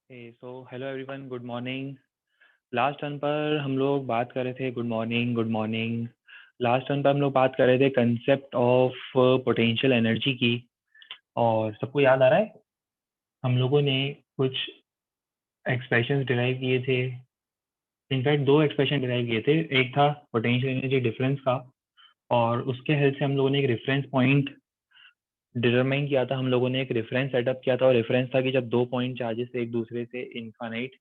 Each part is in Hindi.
So hello everyone, good morning. Last turn पर हम लोग बात कर रहे थे गुड मॉर्निंग। लास्ट टर्न पर हम लोग बात कर रहे थे कंसेप्ट ऑफ पोटेंशियल एनर्जी की। और सबको याद आ रहा है, हम लोगों ने कुछ एक्सप्रेशंस डिराइव किए थे। इनफैक्ट दो एक्सप्रेशन डिराइव किए थे, एक था पोटेंशियल एनर्जी डिफरेंस का, और उसके हेल्प से हम लोगों ने एक रेफरेंस पॉइंट डिटरमाइन किया था। हम लोगों ने एक रेफरेंस सेटअप किया था, और रेफरेंस था कि जब दो पॉइंट चार्जेस एक दूसरे से इनफाइनाइट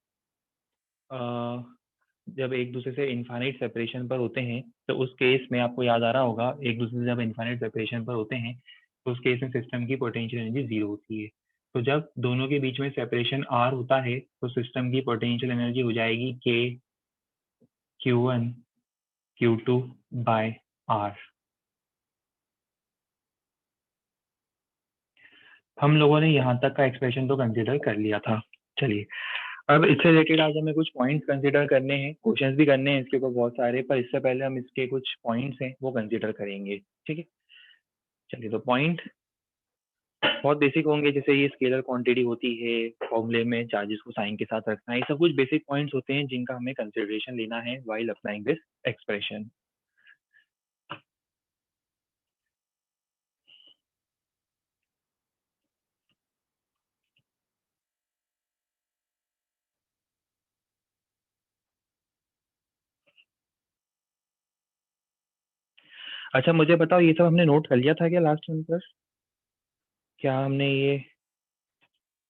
जब एक दूसरे से इनफाइनाइट सेपरेशन पर होते हैं, तो उस केस में आपको याद आ रहा होगा, एक दूसरे से जब इनफाइनाइट सेपरेशन पर होते हैं तो उस केस में सिस्टम की पोटेंशियल एनर्जी जीरो होती है। तो जब दोनों के बीच में सेपरेशन आर होता है तो सिस्टम की पोटेंशियल एनर्जी हो जाएगी के Q1 Q2 बाय आर। हम लोगों ने यहाँ तक का एक्सप्रेशन तो कंसिडर कर लिया था। चलिए, अब इससे रिलेटेड आज हमें कुछ पॉइंट्स कंसिडर करने हैं, क्वेश्चंस भी करने हैं इसके ऊपर बहुत सारे, पर इससे पहले हम इसके कुछ पॉइंट्स हैं वो कंसिडर करेंगे। ठीक है, चलिए। तो पॉइंट बहुत बेसिक होंगे, जैसे ये स्केलर क्वांटिटी होती है, फॉर्मूले में चार्जेस को साइन के साथ रखना, ये सब कुछ बेसिक पॉइंट्स होते हैं जिनका हमें कंसिडरेशन लेना है व्हाइल अप्लाइंग दिस एक्सप्रेशन। अच्छा, मुझे बताओ, ये सब हमने नोट कर लिया था क्या लास्ट टाइम पर? क्या हमने ये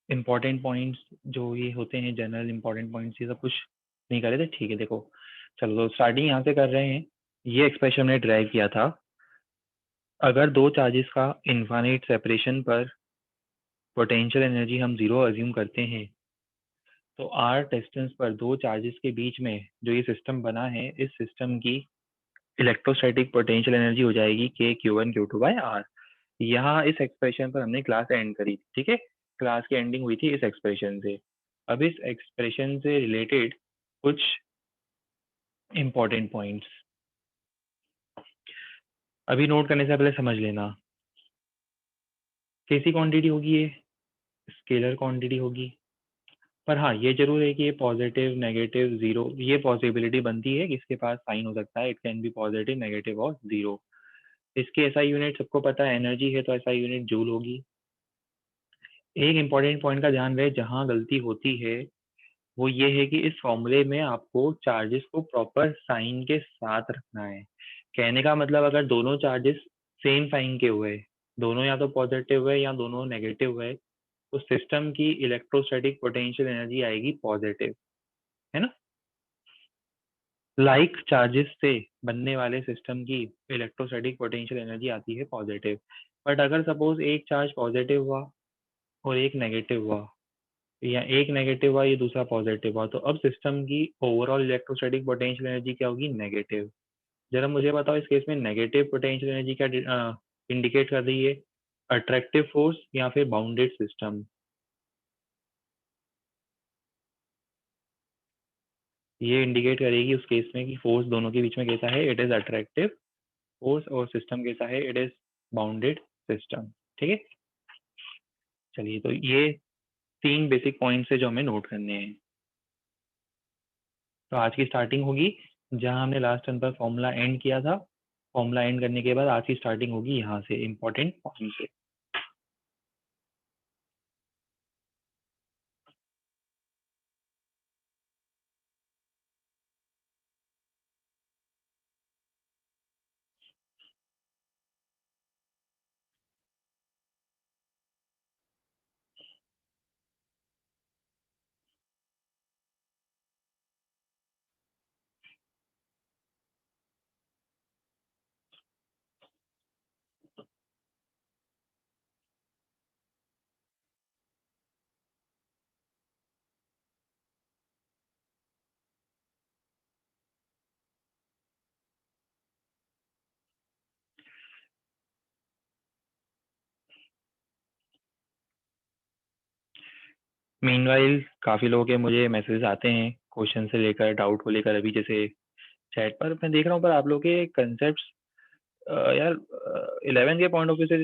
इम्पोर्टेंट पॉइंट्स जो ये होते हैं, जनरल इम्पोर्टेंट पॉइंट्स, ये सब कुछ नहीं करे थे? ठीक है, देखो, चलो तो स्टार्टिंग यहाँ से कर रहे हैं। ये एक्सप्रेशन हमने ड्राइव किया था, अगर दो चार्जेस का इनफाइनाइट सेपरेशन पर पोटेंशियल एनर्जी हम जीरो अज्यूम करते हैं, तो आर डिस्टेंस पर दो चार्जेस के बीच में जो ये सिस्टम बना है, इस सिस्टम की इलेक्ट्रोस्टैटिक पोटेंशियल एनर्जी हो जाएगी के Q1 Q2 बाय आर। यहाँ इस एक्सप्रेशन पर हमने क्लास एंड करी, ठीक है, क्लास की एंडिंग हुई थी इस एक्सप्रेशन से। अब इस एक्सप्रेशन से रिलेटेड कुछ इंपॉर्टेंट पॉइंट्स अभी नोट करने से पहले समझ लेना। कैसी क्वांटिटी होगी ये? स्केलर क्वांटिटी होगी। पर हाँ, ये जरूर है कि ये पॉजिटिव, नेगेटिव, जीरो, ये पॉसिबिलिटी बनती है कि इसके पास साइन हो सकता है, it can be positive, negative और जीरो। इसकी एसआई यूनिट सबको पता है, एनर्जी है तो एसआई यूनिट जूल होगी। एक इंपॉर्टेंट पॉइंट का ध्यान रहे, जहां गलती होती है वो ये है कि इस फॉर्मूले में आपको चार्जेस को प्रॉपर साइन के साथ रखना है। कहने का मतलब, अगर दोनों चार्जेस सेम साइन के हुए, दोनों या तो पॉजिटिव है या दोनों नेगेटिव है, तो सिस्टम की इलेक्ट्रोस्टैटिक पोटेंशियल एनर्जी आएगी पॉजिटिव, है ना। लाइक चार्जेस से बनने वाले सिस्टम की इलेक्ट्रोस्टैटिक पोटेंशियल एनर्जी आती है पॉजिटिव। बट अगर सपोज एक चार्ज पॉजिटिव हुआ और एक नेगेटिव हुआ, या एक नेगेटिव हुआ ये दूसरा पॉजिटिव हुआ, तो अब सिस्टम की ओवरऑल इलेक्ट्रोस्टैटिक पोटेंशियल एनर्जी क्या होगी? नेगेटिव। जरा मुझे बताओ, इस केस में नेगेटिव पोटेंशियल एनर्जी क्या इंडिकेट कर रही है? अट्रैक्टिव फोर्स या फिर बाउंडेड सिस्टम? ये इंडिकेट करेगी उस केस में कि फोर्स दोनों के बीच में कैसा है, इट इज अट्रैक्टिव फोर्स, और सिस्टम कैसा है, इट इज बाउंडेड सिस्टम। ठीक है, चलिए, तो ये तीन बेसिक पॉइंट्स है जो हमें नोट करने हैं। तो आज की स्टार्टिंग होगी जहां हमने लास्ट टर्न पर फॉर्मूला एंड किया था। फॉर्मूला एंड करने के बाद आज की स्टार्टिंग होगी यहाँ से, इंपॉर्टेंट पॉइंट से। मीनवाइल काफी लोगों के मुझे मैसेज आते हैं क्वेश्चन से लेकर, डाउट को लेकर। अभी जैसे चैट पर मैं देख रहा हूँ, पर आप लोग के कंसेप्ट यार 11 के पॉइंट ऑफ व्यू से,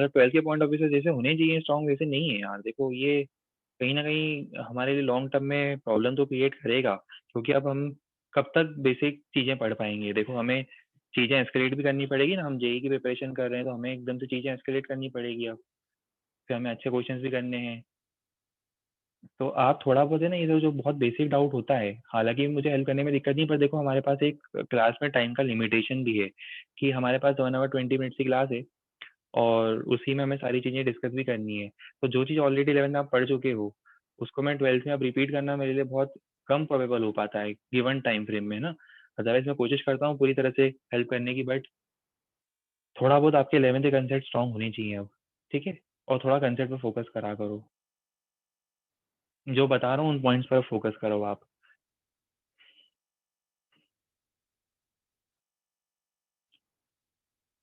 12 के पॉइंट ऑफ व्यू से जैसे होने चाहिए स्ट्रॉन्ग, वैसे नहीं है यार। देखो, ये कहीं न कहीं हमारे लिए लॉन्ग टर्म में प्रॉब्लम तो क्रिएट करेगा, क्योंकि अब हम कब तक बेसिक चीज़ें पढ़ पाएँगे? देखो हमें चीज़ें एस्केलेट भी करनी पड़ेगी ना, हम जेईई की प्रिपरेशन कर रहे हैं, तो हमें एकदम से चीज़ें एस्केलेट करनी पड़ेगी अब, फिर हमें अच्छे क्वेश्चंस भी करने हैं। तो आप थोड़ा बहुत है ना, ये जो बहुत बेसिक डाउट होता है, हालाँकि मुझे हेल्प करने में दिक्कत नहीं, पर देखो हमारे पास एक क्लास में टाइम का लिमिटेशन भी है, कि हमारे पास 1 ऑवर 20 मिनट्स की क्लास है और उसी में हमें सारी चीज़ें डिस्कस भी करनी है। तो जो चीज़ ऑलरेडी 11th में आप पढ़ चुके हो, उसको मैं 12th में अब रिपीट करना मेरे लिए बहुत कम प्रोबेबल हो पाता है, गिवन टाइम फ्रेम में ना। अदरवाइज़ मैं कोशिश करता हूँ पूरी तरह से हेल्प करने की, बट थोड़ा बहुत आपके 11th के कंसेप्ट स्ट्रॉन्ग होने चाहिए अब, ठीक है? और थोड़ा कंसेप्ट पे फोकस करा करो। जो बता रहा हूँ उन पॉइंट्स पर फोकस करो आप।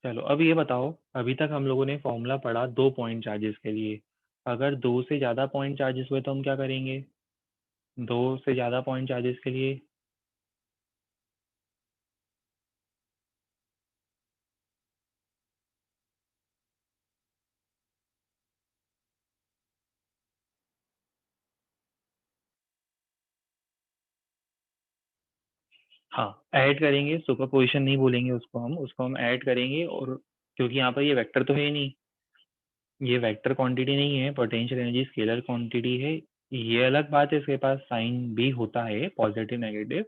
चलो अब ये बताओ, अभी तक हम लोगों ने फॉर्मूला पढ़ा 2 पॉइंट चार्जेस के लिए। अगर 2 से ज़्यादा पॉइंट चार्जेस हुए तो हम क्या करेंगे? 2 से ज़्यादा पॉइंट चार्जेस के लिए हाँ, ऐड करेंगे, सुपरपोज़िशन नहीं बोलेंगे उसको हम ऐड करेंगे। और क्योंकि यहाँ पर ये वेक्टर तो है ही नहीं, ये वेक्टर क्वांटिटी नहीं है, पोटेंशियल एनर्जी स्केलर क्वांटिटी है। ये अलग बात है, इसके पास साइन भी होता है, positive negative,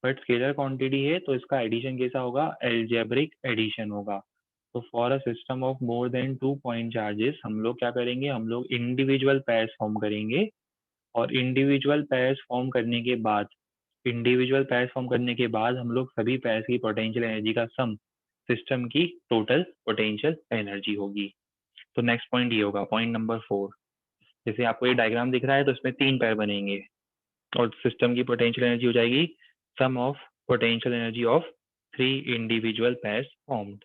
but scalar quantity है तो इसका एडिशन कैसा होगा? अलजेब्रिक एडिशन होगा। तो for a system of more than 2 point charges हम लोग क्या करेंगे? हम लोग इंडिविजुअल पेयर्स फॉर्म करेंगे, और इंडिविजुअल पेयर्स फॉर्म करने के बाद हम लोग सभी पेयर्स की पोटेंशियल एनर्जी का सम सिस्टम की टोटल पोटेंशियल एनर्जी होगी। तो नेक्स्ट पॉइंट ये होगा, पॉइंट नंबर 4। जैसे आपको ये डायग्राम दिख रहा है, तो इसमें 3 पेयर बनेंगे और सिस्टम की पोटेंशियल एनर्जी हो जाएगी sum of potential energy of 3 individual pairs formed.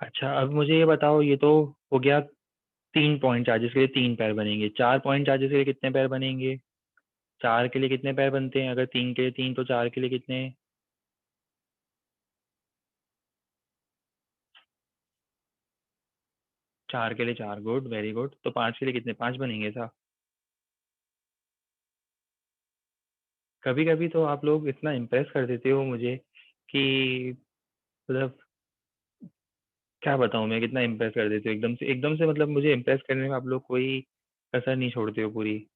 अच्छा, अब मुझे ये बताओ, ये तो हो गया 3 पॉइंट चार्जेस के लिए 3 पेयर बनेंगे। 4 पॉइंट चार्जेस के लिए कितने पेयर बनेंगे? 4 के लिए कितने पेयर बनते हैं? अगर 3 के लिए 3, तो 4 के लिए कितने? 4 के लिए 4, गुड, वेरी गुड। तो 5 के लिए कितने? 5 बनेंगे ऐसा? कभी-कभी तो आप लोग इतना इम्प्रेस कर देते हो मुझे कि मतलब क्या बताऊँ मैं, कितना इम्प्रेस कर देते हो एकदम से मतलब मुझे इम्प्रेस करने में आप लोग कोई कसर नहीं छोड़ते हो पूरी।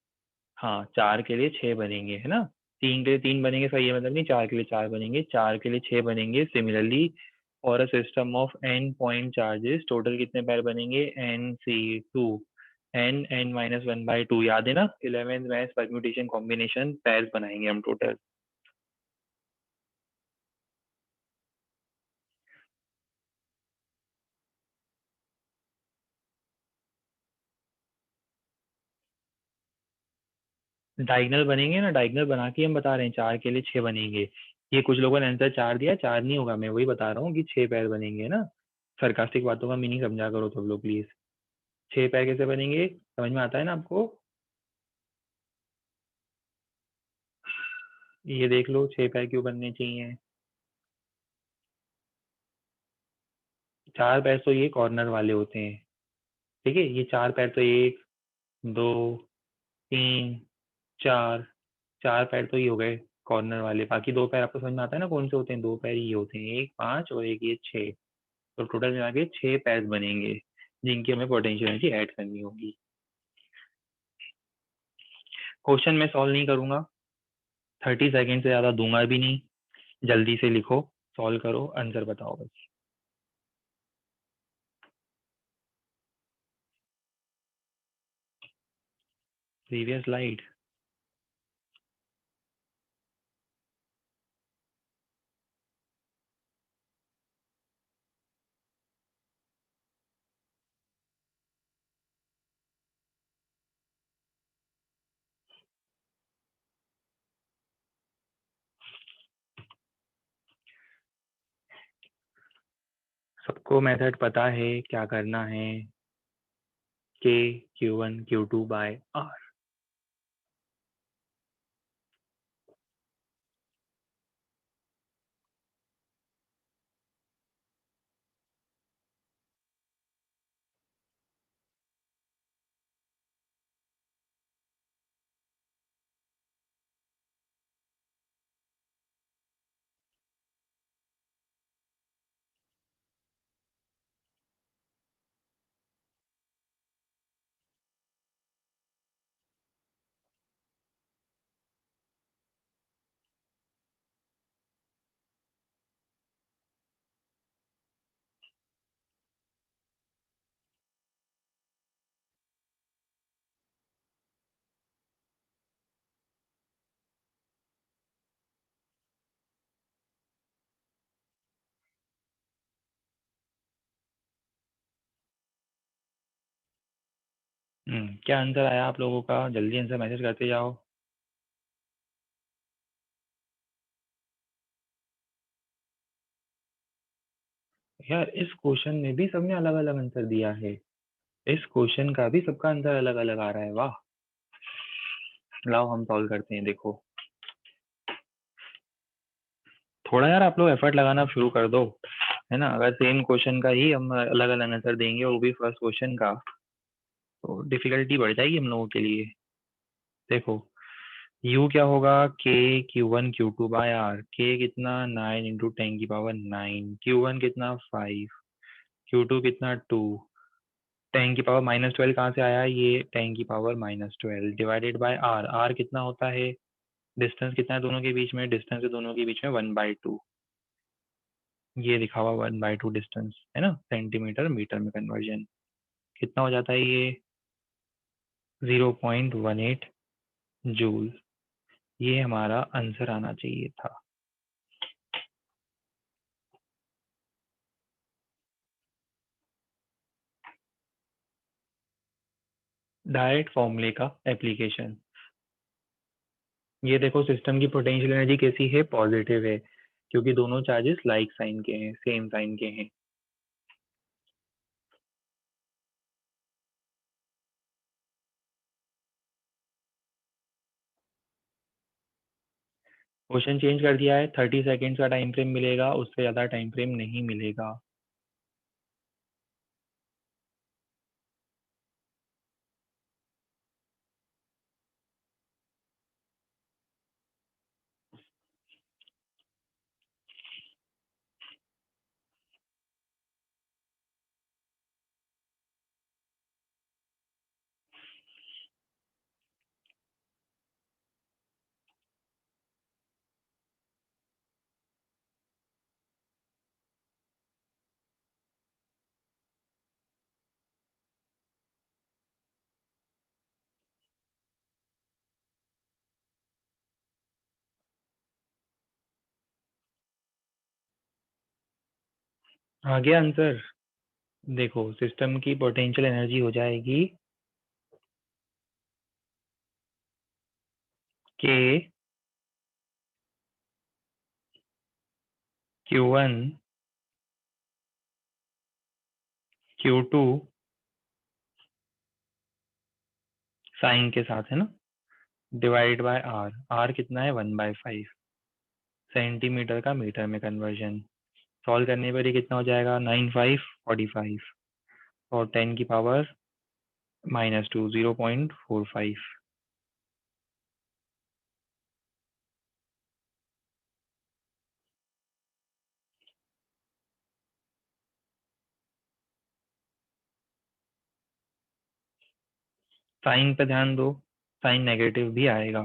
हाँ, 4 के लिए 6 बनेंगे, है ना? 3 के लिए 3 बनेंगे, इसका ये मतलब नहीं 4 के लिए 4 बनेंगे, 4 के लिए 6 बनेंगे। Similarly for a system of n point charges total कितने पेयर बनेंगे? Nc2, n माइनस 1/2, याद है ना? 11th maths permutation combination pairs बनाएंगे हम टोटल। डायगोनल बनेंगे ना, डायगोनल बना के हम बता रहे हैं 4 के लिए 6 बनेंगे। ये कुछ लोगों ने आंसर 4 दिया, 4 नहीं होगा, मैं वही बता रहा हूँ कि 6 पेयर बनेंगे ना। सरकास्टिक बातों का मीनिंग समझा करो तुम लोग प्लीज। 6 पैर कैसे बनेंगे, समझ में आता है ना आपको? ये देख लो 6 पैर क्यों बनने चाहिए। 4 पैर तो ये कॉर्नर वाले होते हैं, ठीक है? ये 4 पैर तो 1, 2, 3, 4, 4 पैर तो ये हो गए कॉर्नर वाले, बाकी 2 पैर आपको समझ में आता है ना कौन से होते हैं? 2 पैर ये होते हैं, एक 5 और एक ये 6, तो टोटल मिला के 6 पैर बनेंगे जिनकी हमें पोटेंशियल एनर्जी ऐड करनी होगी। क्वेश्चन मैं सॉल्व नहीं करूंगा, 30 सेकेंड से ज्यादा दूंगा भी नहीं, जल्दी से लिखो, सॉल्व करो, आंसर बताओ बस। प्रीवियस स्लाइड, सबको मेथड पता है क्या करना है? K Q1 Q2 by R। क्या आंसर आया आप लोगों का? जल्दी आंसर मैसेज करते जाओ। यार इस क्वेश्चन में भी सबने अलग अलग आंसर दिया है, इस क्वेश्चन का भी सबका आंसर अलग अलग आ रहा है, वाह। लाओ हम सॉल्व करते हैं, देखो थोड़ा यार आप लोग एफर्ट लगाना शुरू कर दो, है ना? अगर सेम क्वेश्चन का ही हम अलग अलग आंसर देंगे, वो भी फर्स्ट क्वेश्चन का, तो डिफिकल्टी बढ़ जाएगी हम लोगों के लिए। देखो U क्या होगा? K Q1 Q2 by R। K कितना? 9 इंटू 10⁻9। Q1 कितना? 5। Q2 कितना? 2। 10⁻12 कहाँ से आया? ये 10⁻12 डिवाइडेड बाय R। R कितना होता है? डिस्टेंस कितना है दोनों के बीच में? डिस्टेंस है दोनों के बीच में 1/2। ये लिखा हुआ 1/2 डिस्टेंस है ना, सेंटीमीटर मीटर में कन्वर्जन कितना हो जाता है? ये 0.18 जूल। ये हमारा आंसर आना चाहिए था। डायरेक्ट फॉर्मूले का एप्लीकेशन। ये देखो सिस्टम की पोटेंशियल एनर्जी कैसी है? पॉजिटिव है, क्योंकि दोनों चार्जेस लाइक साइन के हैं, सेम साइन के हैं। क्वेश्चन चेंज कर दिया है, 30 सेकेंड्स का टाइम फ्रेम मिलेगा, उससे ज़्यादा टाइम फ्रेम नहीं मिलेगा। आ गया आंसर? देखो सिस्टम की पोटेंशियल एनर्जी हो जाएगी K Q1 Q2 साइन के साथ, है ना, डिवाइड बाय R। R कितना है? 1/5 सेंटीमीटर का मीटर में कन्वर्जन। सॉल्व करने पर ये कितना हो जाएगा? 9×5 45 और 10⁻2 0.45। साइन पे ध्यान दो, साइन नेगेटिव भी आएगा।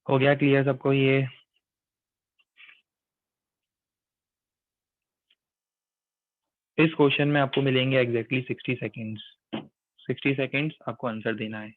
हो गया क्लियर सबको ये? इस क्वेश्चन में आपको मिलेंगे एग्जैक्टली 60 सेकेंड्स। 60 सेकेंड्स आपको आंसर देना है।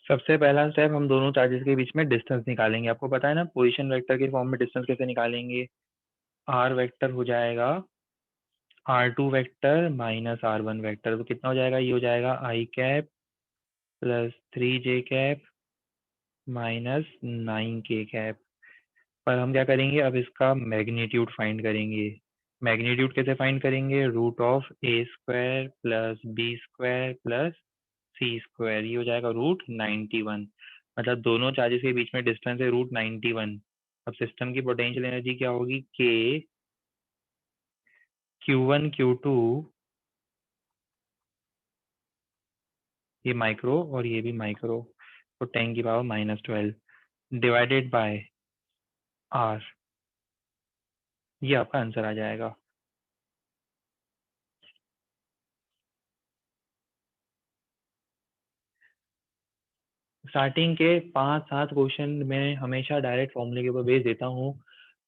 सबसे पहला स्टेप, हम दोनों चार्जेस के बीच में डिस्टेंस निकालेंगे। आपको पता है ना पोजीशन वेक्टर के फॉर्म में डिस्टेंस कैसे निकालेंगे? आर वेक्टर हो जाएगा R2 vector minus R1 vector, तो कितना हो जाएगा? ये हो जाएगा i cap plus 3j cap minus 9k cap. पर हम क्या करेंगे, अब इसका मैग्नीट्यूड फाइंड करेंगे। मैग्नीट्यूड कैसे फाइंड करेंगे? Root of a square plus b square plus c square, ये हो जाएगा √91। मतलब दोनों चार्जेस के बीच में डिस्टेंस है √91। अब सिस्टम की पोटेंशियल एनर्जी क्या होगी? के Q1 Q2, ये माइक्रो और ये भी माइक्रो, तो 10⁻⁻12 डिवाइडेड बाय आर, ये आपका आंसर आ जाएगा। स्टार्टिंग के 5-7 क्वेश्चन में हमेशा डायरेक्ट फॉर्मूले के ऊपर बेस देता हूँ,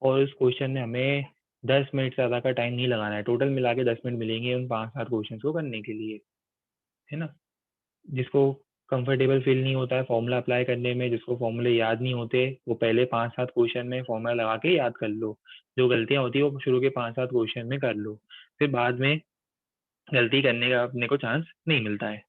और इस क्वेश्चन में हमें 10 मिनट से ज़्यादा का टाइम नहीं लगाना है। टोटल मिला के 10 मिनट मिलेंगे उन 5-7 क्वेश्चन को करने के लिए, है ना। जिसको कंफर्टेबल फील नहीं होता है फॉर्मूला अप्लाई करने में, जिसको फॉर्मूले याद नहीं होते, वो पहले 5-7 क्वेश्चन में फॉर्मूला लगा के याद कर लो। जो गलतियां होती है वो शुरू के 5-7 क्वेश्चन में कर लो, फिर बाद में गलती करने का अपने को चांस नहीं मिलता है।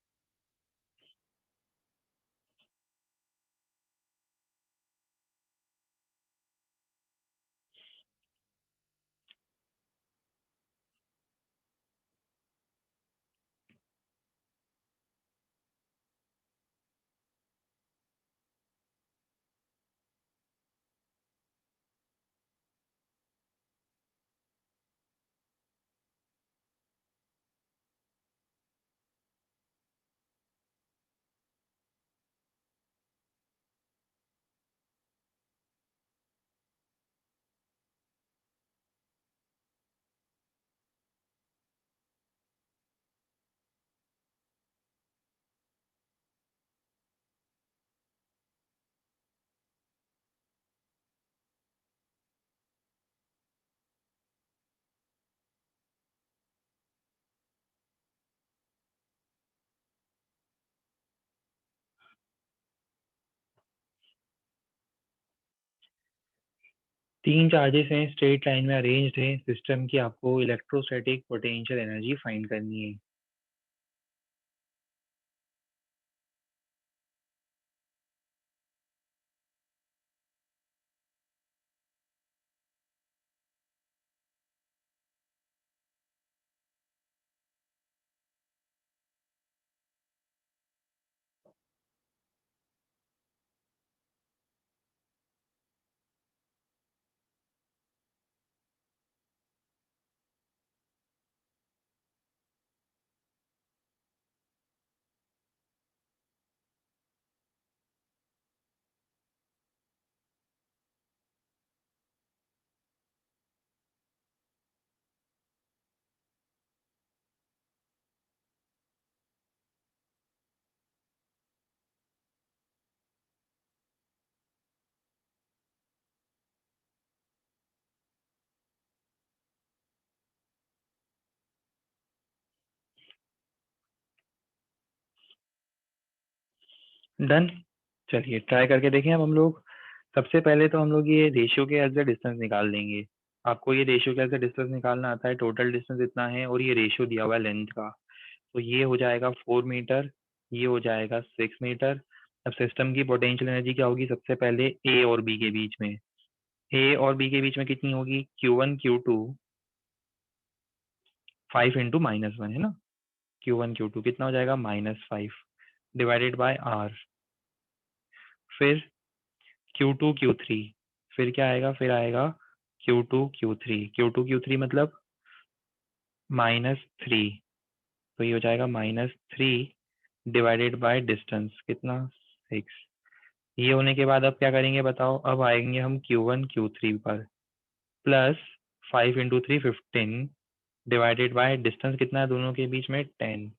3 चार्जेस हैं, स्ट्रेट लाइन में अरेंज्ड है सिस्टम की, आपको इलेक्ट्रोस्टैटिक पोटेंशियल एनर्जी फाइंड करनी है। डन। चलिए ट्राई करके देखें अब हम लोग। सबसे पहले तो हम लोग ये रेशियो के एज द डिस्टेंस निकाल लेंगे। आपको ये रेशियो के एज द डिस्टेंस निकालना आता है। टोटल डिस्टेंस इतना है और ये रेशियो दिया हुआ है लेंथ का। तो ये हो जाएगा 4 मीटर, ये हो जाएगा 6 मीटर। अब सिस्टम की पोटेंशियल एनर्जी क्या होगी? सबसे पहले ए और बी के बीच में, ए और बी के बीच में कितनी होगी? Q1 Q2 5 × -1 है ना। Q1 Q2 कितना हो जाएगा? -5 डिवाइडेड बाय आर। फिर Q2 Q3, फिर क्या आएगा? फिर आएगा Q2 Q3। Q2 Q3 मतलब -3, तो ये हो जाएगा -3 डिवाइडेड बाय डिस्टेंस कितना? 6। ये होने के बाद अब क्या करेंगे बताओ? अब आएंगे हम Q1 Q3 पर, प्लस 5 × 3 15 डिवाइडेड बाय डिस्टेंस कितना है दोनों के बीच में? 10।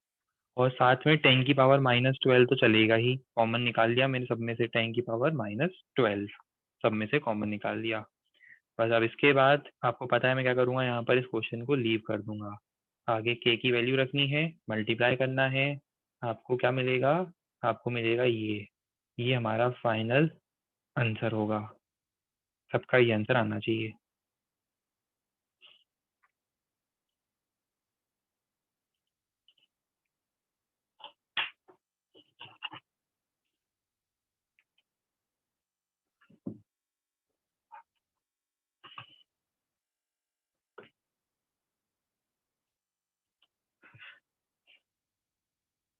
और साथ में 10⁻12 तो चलेगा ही, कॉमन निकाल लिया मैंने सब में से। 10⁻12 सब में से कॉमन निकाल लिया। बस अब इसके बाद आपको पता है मैं क्या करूँगा? यहाँ पर इस क्वेश्चन को लीव कर दूंगा। आगे के की वैल्यू रखनी है, मल्टीप्लाई करना है। आपको क्या मिलेगा? आपको मिलेगा ये हमारा फाइनल आंसर होगा। सबका ये आंसर आना चाहिए।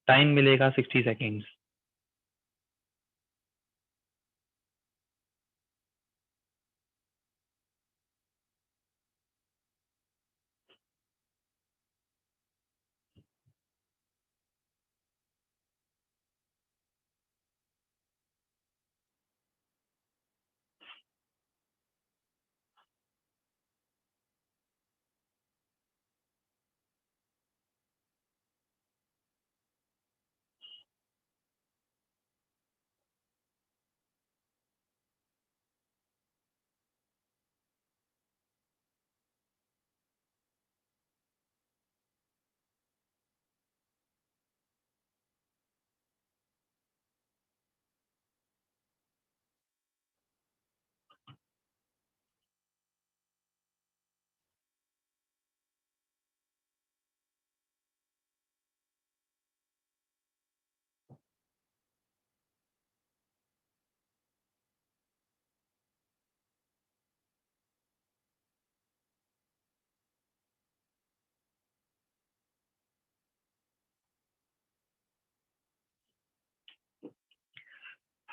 टाइम मिलेगा 60 सेकेंड्स।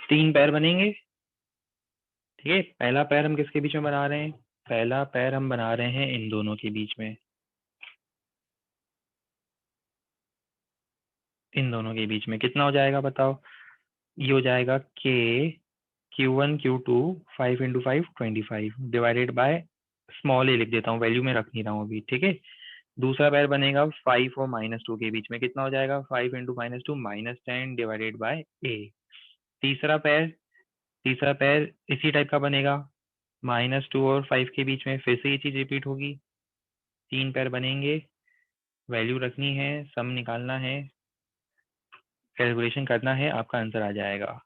तीन पैर बनेंगे। ठीक है, पहला पैर हम किसके बीच में बना रहे हैं? पहला पैर हम बना रहे हैं इन दोनों के बीच में, इन दोनों के बीच में कितना हो जाएगा बताओ? ये हो जाएगा के Q1 Q2 5 × 5 25 divided by small ए लिख देता हूँ, वैल्यू में रख नहीं रहा हूँ अभी। ठीक है, दूसरा पैर बनेगा 5 और -2 के बीच में, कितना हो जाएगा? 5 × -2 -10 डिवाइडेड बाय ए। तीसरा पैर, तीसरा पैर इसी टाइप का बनेगा, -2 और 5 के बीच में, फिर से ये चीज रिपीट होगी। तीन पैर बनेंगे, वैल्यू रखनी है, सम निकालना है, कैलकुलेशन करना है, आपका आंसर आ जाएगा।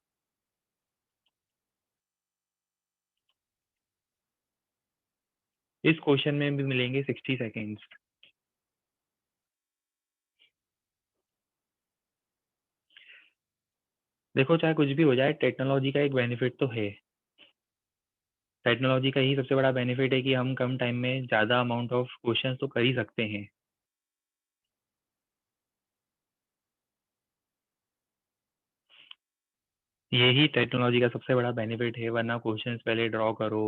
इस क्वेश्चन में भी मिलेंगे 60 सेकेंड्स। देखो चाहे कुछ भी हो जाए, टेक्नोलॉजी का एक बेनिफिट तो है। टेक्नोलॉजी का ही सबसे बड़ा बेनिफिट है कि हम कम टाइम में ज़्यादा अमाउंट ऑफ क्वेश्चंस तो कर ही सकते हैं। यही टेक्नोलॉजी का सबसे बड़ा बेनिफिट है, वरना क्वेश्चंस पहले ड्रॉ करो,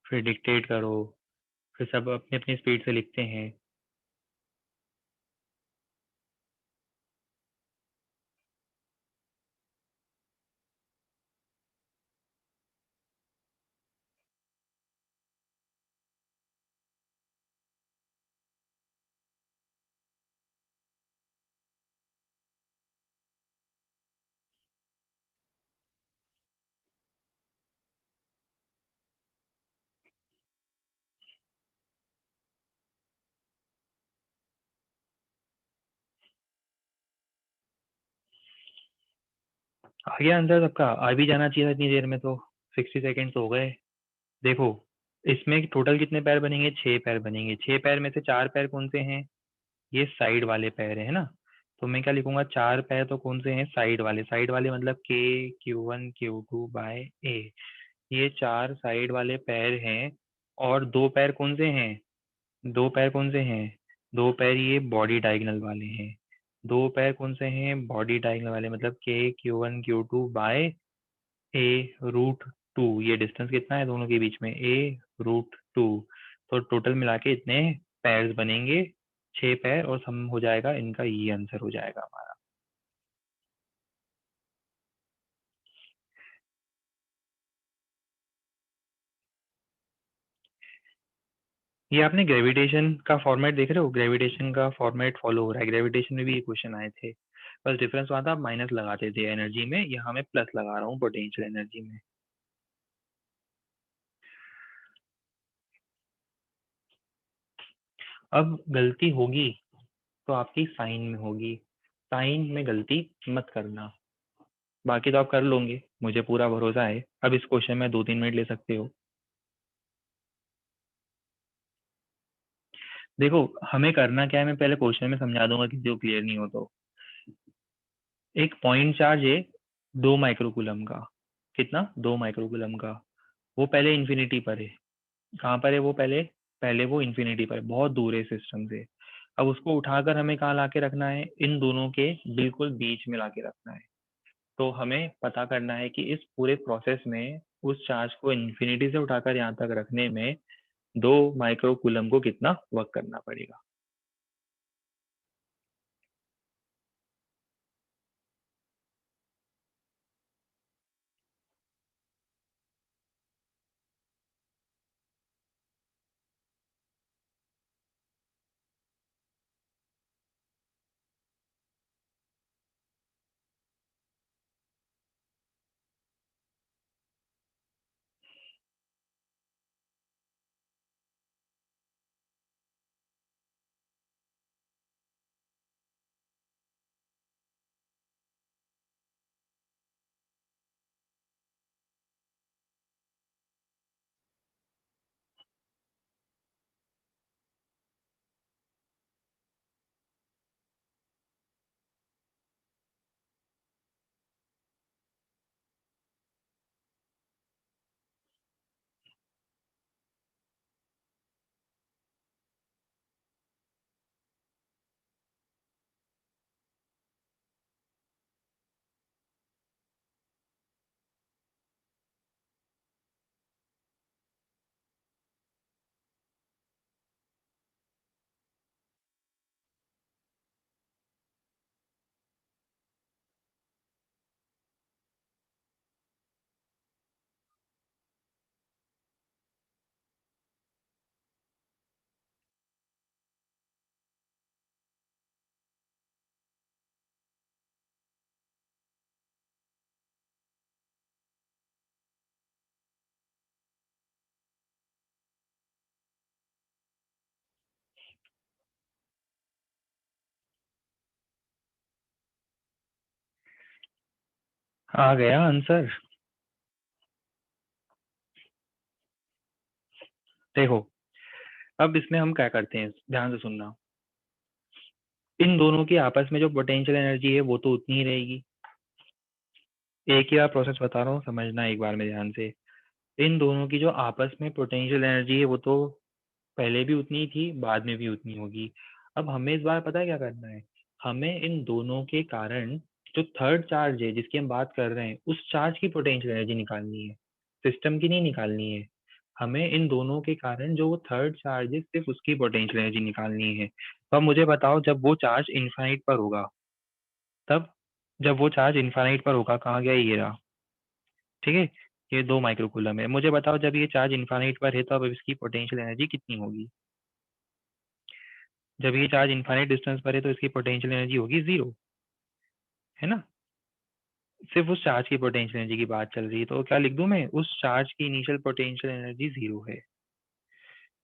फिर डिक्टेट करो, फिर सब अपनी अपनी स्पीड से लिखते हैं। आ गया आंसर सबका? आ भी जाना चाहिए था इतनी देर में तो। 60 सेकेंड तो हो गए। देखो, इसमें टोटल कितने पैर बनेंगे? 6 पैर बनेंगे। 6 पैर में से 4 पैर कौन से हैं? ये साइड वाले पैर है ना। तो मैं क्या लिखूंगा? 4 पैर तो कौन से हैं? साइड वाले। साइड वाले मतलब KQ1 Q2/A। ये 4 साइड वाले पैर हैं। और 2 पैर कौन से हैं? 2 पैर कौन से हैं? 2 पैर ये बॉडी डायगोनल वाले हैं। 2 पैर कौन से हैं? बॉडी डायगोनल वाले, मतलब KQ1 Q2/A√2। ये डिस्टेंस कितना है दोनों के बीच में? A√2। तो टोटल मिला के इतने पैर्स बनेंगे, 6 पैर, और सम हो जाएगा इनका, ये आंसर हो जाएगा हमारा। ये आपने ग्रेविटेशन का फॉर्मेट देख रहे हो? ग्रेविटेशन का फॉर्मेट फॉलो हो रहा है। ग्रेविटेशन में भी ये क्वेश्चन आए थे। बस डिफरेंस वहाँ था, आप माइनस लगाते थे एनर्जी में, यहाँ मैं प्लस लगा रहा हूँ पोटेंशियल एनर्जी में। अब गलती होगी तो आपकी साइन में होगी। साइन में गलती मत करना, बाकी तो आप कर लोगे, मुझे पूरा भरोसा है। अब इस क्वेश्चन में 2-3 मिनट ले सकते हो। देखो, हमें करना क्या है, मैं पहले क्वेश्चन में समझा दूंगा किसी को क्लियर नहीं हो तो। एक पॉइंट चार्ज है 2 माइक्रोकूलम का। कितना? 2 माइक्रोकूलम का। वो पहले इन्फिनिटी पर है। कहाँ पर है वो? पहले पहले वो इन्फिनिटी पर है, बहुत दूर है सिस्टम से। अब उसको उठाकर हमें कहाँ लाके रखना है? इन दोनों के बिल्कुल बीच में लाके रखना है। तो हमें पता करना है कि इस पूरे प्रोसेस में उस चार्ज को इन्फिनिटी से उठाकर यहाँ तक रखने में 2 माइक्रोकूलम को कितना वर्क करना पड़ेगा। आ गया आंसर। देखो, अब इसमें हम क्या करते हैं, ध्यान से सुनना। इन दोनों की आपस में जो पोटेंशियल एनर्जी है वो तो उतनी ही रहेगी। एक ही बार प्रोसेस बता रहा हूँ, समझना एक बार में ध्यान से। इन दोनों की जो आपस में पोटेंशियल एनर्जी है वो तो पहले भी उतनी ही थी, बाद में भी उतनी होगी। अब हमें इस बार पता है क्या करना है? हमें इन दोनों के कारण जो थर्ड चार्ज है जिसकी हम बात कर रहे हैं, उस चार्ज की पोटेंशियल एनर्जी निकालनी है, सिस्टम की नहीं निकालनी है। हमें इन दोनों के कारण जो वो थर्ड चार्ज है सिर्फ उसकी पोटेंशियल एनर्जी निकालनी है। तो अब मुझे बताओ, जब वो चार्ज इनफाइनाइट पर होगा तब, जब वो चार्ज इनफाइनाइट पर होगा, कहाँ गया ये रहा, ठीक है, ये 2 माइक्रोकूलम है। मुझे बताओ, जब ये चार्ज इनफाइनाइट पर है तो अब इसकी पोटेंशियल एनर्जी कितनी होगी? जब ये चार्ज इनफाइनाइट डिस्टेंस पर है तो इसकी पोटेंशियल एनर्जी होगी 0, है ना। सिर्फ उस चार्ज की पोटेंशियल एनर्जी की बात चल रही है, तो क्या लिख दूं मैं? उस चार्ज की इनिशियल पोटेंशियल एनर्जी 0 है।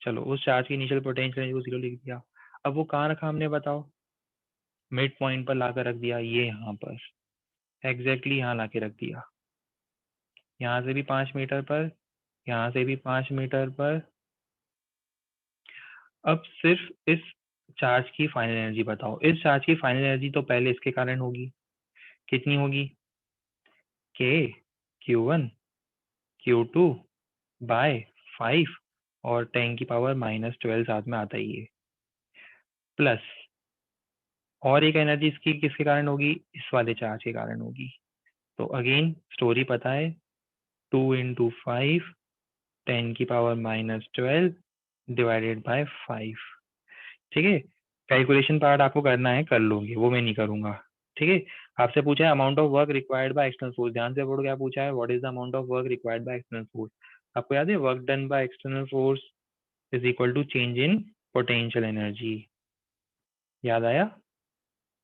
चलो, उस चार्ज की इनिशियल पोटेंशियल एनर्जी को 0 लिख दिया। अब वो कहाँ रखा हमने, बताओ? मिड पॉइंट पर लाकर रख दिया, ये यहाँ पर। एग्जैक्टली यहाँ ला के रख दिया, यहाँ से भी 5 मीटर पर, यहाँ से भी 5 मीटर पर। अब सिर्फ इस चार्ज की फाइनल एनर्जी बताओ। इस चार्ज की फाइनल एनर्जी तो पहले इसके कारण होगी, कितनी होगी? के Q1 Q2 बाय 5 और 10⁻⁻12 साथ में आता ही है, प्लस और एक एनर्जी इसकी किसके कारण होगी? इस वाले चार्ज के कारण होगी। तो अगेन स्टोरी पता है, 2 × 5 10⁻⁻12 डिवाइडेड बाय 5। ठीक है, कैलकुलेशन पार्ट आपको करना है, कर लोगे, वो मैं नहीं करूंगा। ठीक है, आपसे पूछा है amount of work required by external force. ध्यान से पढ़ो, क्या पूछा है? What is the amount of work required by external force. आपको याद है, work done by external force is equal to change in potential energy. याद आया?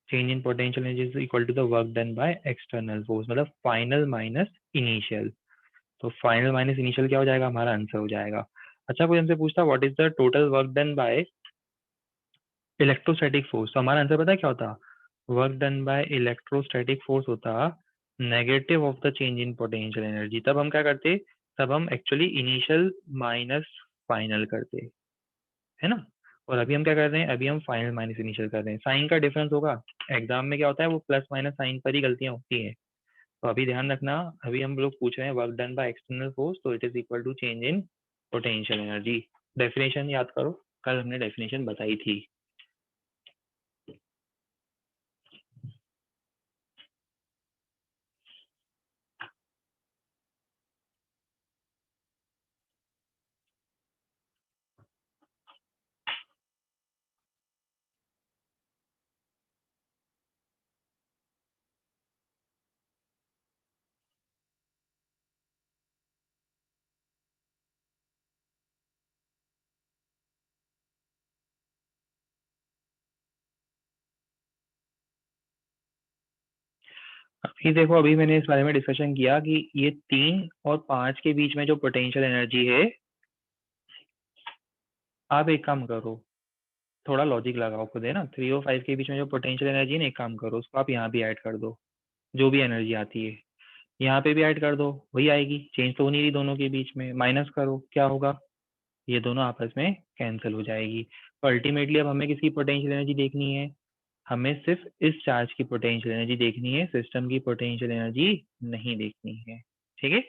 Change in potential energy is equal to the work done by external force, मतलब फाइनल माइनस इनिशियल। तो फाइनल माइनस इनिशियल क्या हो जाएगा? हमारा आंसर हो जाएगा। अच्छा, कोई हमसे पूछता what is the total work done by electrostatic force, तो हमारा आंसर पता है क्या होता? Work done by electrostatic force होता negative of the change in potential energy. तब हम क्या करते? तब हम एक्चुअली इनिशियल माइनस फाइनल करते, है ना? और अभी हम क्या कर रहे हैं? अभी हम फाइनल माइनस इनिशियल कर रहे हैं। साइन का डिफरेंस होगा, एग्जाम में क्या होता है, वो प्लस माइनस साइन पर ही गलतियां होती हैं। तो अभी ध्यान रखना, अभी हम लोग पूछ रहे हैं work done by external force, तो it is equal to change in potential energy. Definition याद करो, कल हमने डेफिनेशन बताई थी। अभी देखो, अभी मैंने इस बारे में डिस्कशन किया कि ये 3 और 5 के बीच में जो पोटेंशियल एनर्जी है, आप एक काम करो, थोड़ा लॉजिक लगाओ खुद, है ना। 3 और 5 के बीच में जो पोटेंशियल एनर्जी है ना, एक काम करो, उसको आप यहाँ भी ऐड कर दो। जो भी एनर्जी आती है यहाँ पे भी ऐड कर दो, वही आएगी। चेंज तो हो नहीं रही दोनों के बीच में। माइनस करो, क्या होगा? ये दोनों आपस में कैंसिल हो जाएगी। तो अल्टीमेटली अब हमें किसकी पोटेंशियल एनर्जी देखनी है? हमें सिर्फ इस चार्ज की पोटेंशियल एनर्जी देखनी है, सिस्टम की पोटेंशियल एनर्जी नहीं देखनी है। ठीक है।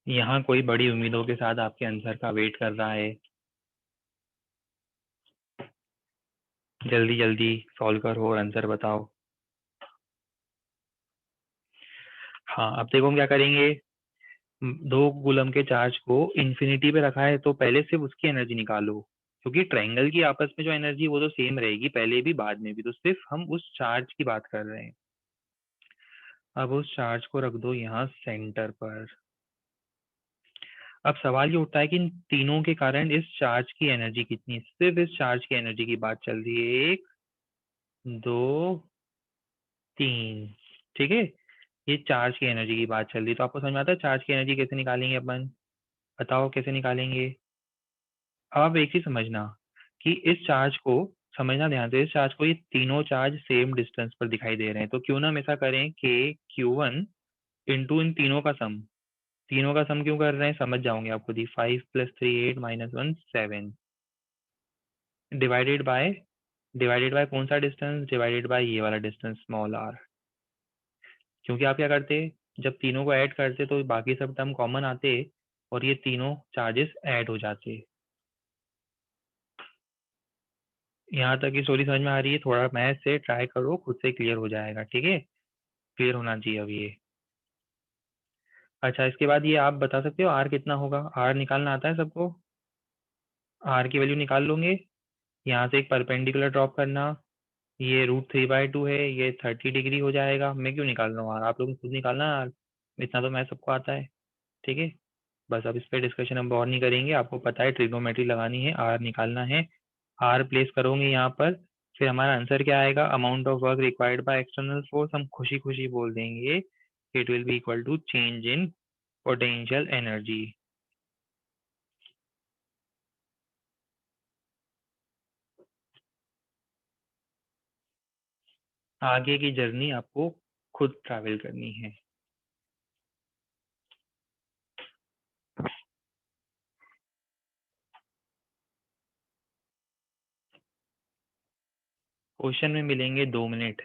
यहाँ कोई बड़ी उम्मीदों के साथ आपके आंसर का वेट कर रहा है। जल्दी जल्दी सॉल्व करो और आंसर बताओ। हाँ, अब देखो हम क्या करेंगे। 2 कूलम के चार्ज को इन्फिनिटी पे रखा है तो पहले सिर्फ उसकी एनर्जी निकालो, क्योंकि ट्रायंगल की आपस में जो एनर्जी वो तो सेम रहेगी, पहले भी बाद में भी, तो सिर्फ हम उस चार्ज की बात कर रहे हैं। अब उस चार्ज को रख दो यहाँ सेंटर पर। अब सवाल ये उठता है कि इन तीनों के कारण इस चार्ज की एनर्जी कितनी है। सिर्फ इस चार्ज की एनर्जी की बात चल रही है। 1, 2, 3। ठीक है, ये चार्ज की एनर्जी की बात चल रही है। तो आपको समझ में आता है चार्ज की एनर्जी कैसे निकालेंगे अपन? बताओ कैसे निकालेंगे। अब एक चीज समझना कि इस चार्ज को, समझना ध्यान से, इस चार्ज को ये तीनों चार्ज सेम डिस्टेंस पर दिखाई दे रहे हैं। तो क्यों ना हम ऐसा करें कि Q1 इंटू इन तीनों का सम। तीनों का सम क्यों कर रहे हैं समझ जाओगे आप खुद ही। 5 + 3 8 - 1 7 डिवाइडेड बाय कौन सा डिस्टेंस? डिवाइडेड बाय ये वाला डिस्टेंस स्मॉल r। क्योंकि आप क्या करते, जब तीनों को ऐड करते तो बाकी सब टर्म कॉमन आते और ये तीनों चार्जेस ऐड हो जाते। यहाँ तक की स्टोरी समझ में आ रही है? थोड़ा मैथ से ट्राई करो, खुद से क्लियर हो जाएगा। ठीक है, क्लियर होना चाहिए अब ये। अच्छा, इसके बाद ये आप बता सकते हो आर कितना होगा? आर निकालना आता है सबको? आर की वैल्यू निकाल लोगे। यहाँ से एक परपेंडिकुलर ड्रॉप करना। ये √3/2 है, ये 30 डिग्री हो जाएगा। मैं क्यों निकाल रहा हूँ आर, आप लोग खुद निकालना आर। इतना तो मैं सबको आता है। ठीक है, बस अब इस पर डिस्कशन हम और नहीं करेंगे। आपको पता है ट्रिग्नोमेट्री लगानी है, आर निकालना है। आर प्लेस करोगे यहाँ पर, फिर हमारा आंसर क्या आएगा? Amount of work required by external force. हम खुशी खुशी बोल देंगे it will be equal to change in potential energy. आगे की जर्नी आपको खुद ट्रैवल करनी है। क्वेश्चन में मिलेंगे 2 मिनट।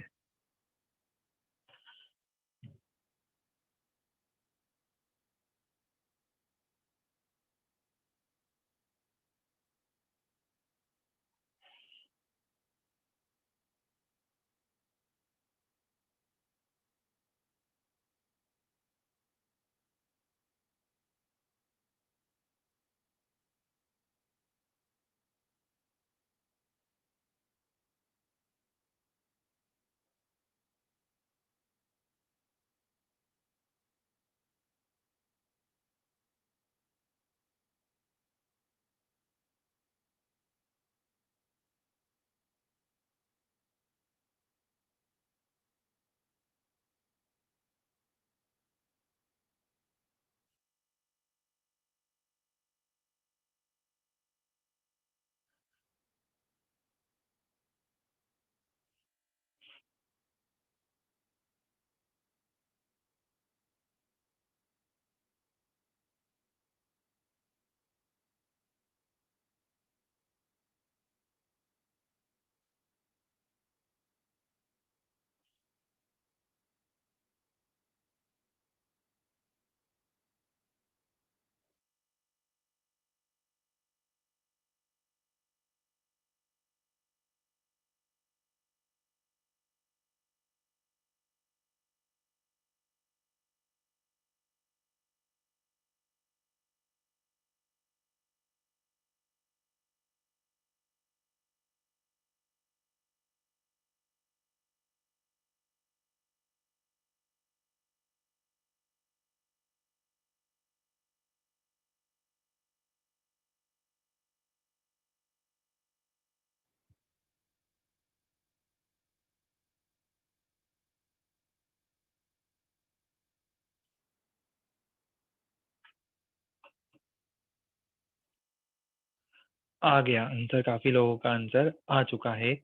आ गया आंसर, काफी लोगों का आंसर आ चुका है।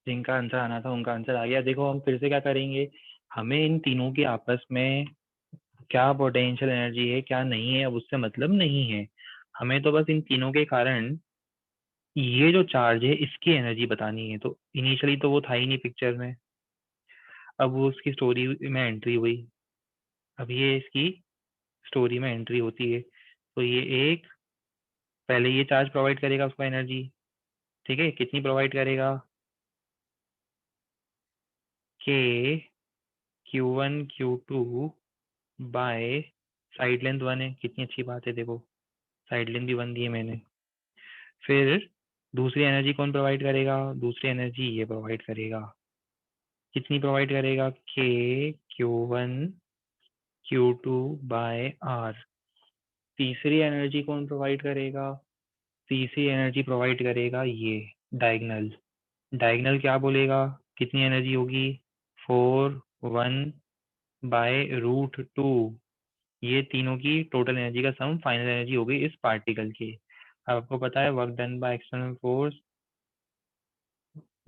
जिनका आंसर आना था उनका आंसर आ गया। देखो हम फिर से क्या करेंगे, हमें इन तीनों की आपस में क्या पोटेंशियल एनर्जी है क्या नहीं है अब उससे मतलब नहीं है। हमें तो बस इन तीनों के कारण ये जो चार्ज है इसकी एनर्जी बतानी है। तो इनिशियली तो वो था ही नहीं पिक्चर में, अब वो उसकी स्टोरी में एंट्री हुई। अब ये इसकी स्टोरी में एंट्री होती है। तो ये एक पहले ये चार्ज प्रोवाइड करेगा उसको एनर्जी, ठीक है, कितनी प्रोवाइड करेगा, के Q1 Q2 by side length 1 है, कितनी अच्छी बात है, देखो साइड लेंथ भी 1 दी है मैंने। फिर दूसरी एनर्जी कौन प्रोवाइड करेगा, दूसरी एनर्जी ये प्रोवाइड करेगा, कितनी प्रोवाइड करेगा, के Q1 Q2 बाय R। तीसरी एनर्जी कौन प्रोवाइड करेगा, तीसरी एनर्जी प्रोवाइड करेगा ये डायगनल। डायगनल क्या बोलेगा, कितनी एनर्जी होगी, 4 1 बाय √2। ये तीनों की टोटल एनर्जी का सम फाइनल एनर्जी हो गई इस पार्टिकल की। अब आपको पता है work done by external force,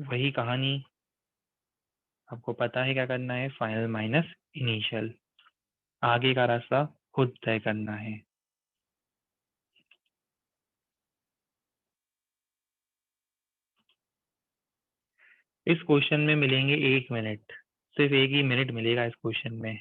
वही कहानी, आपको पता है क्या करना है, फाइनल माइनस इनिशियल, आगे का रास्ता खुद तय करना है। इस क्वेश्चन में मिलेंगे 1 मिनट, सिर्फ 1 ही मिनट मिलेगा इस क्वेश्चन में।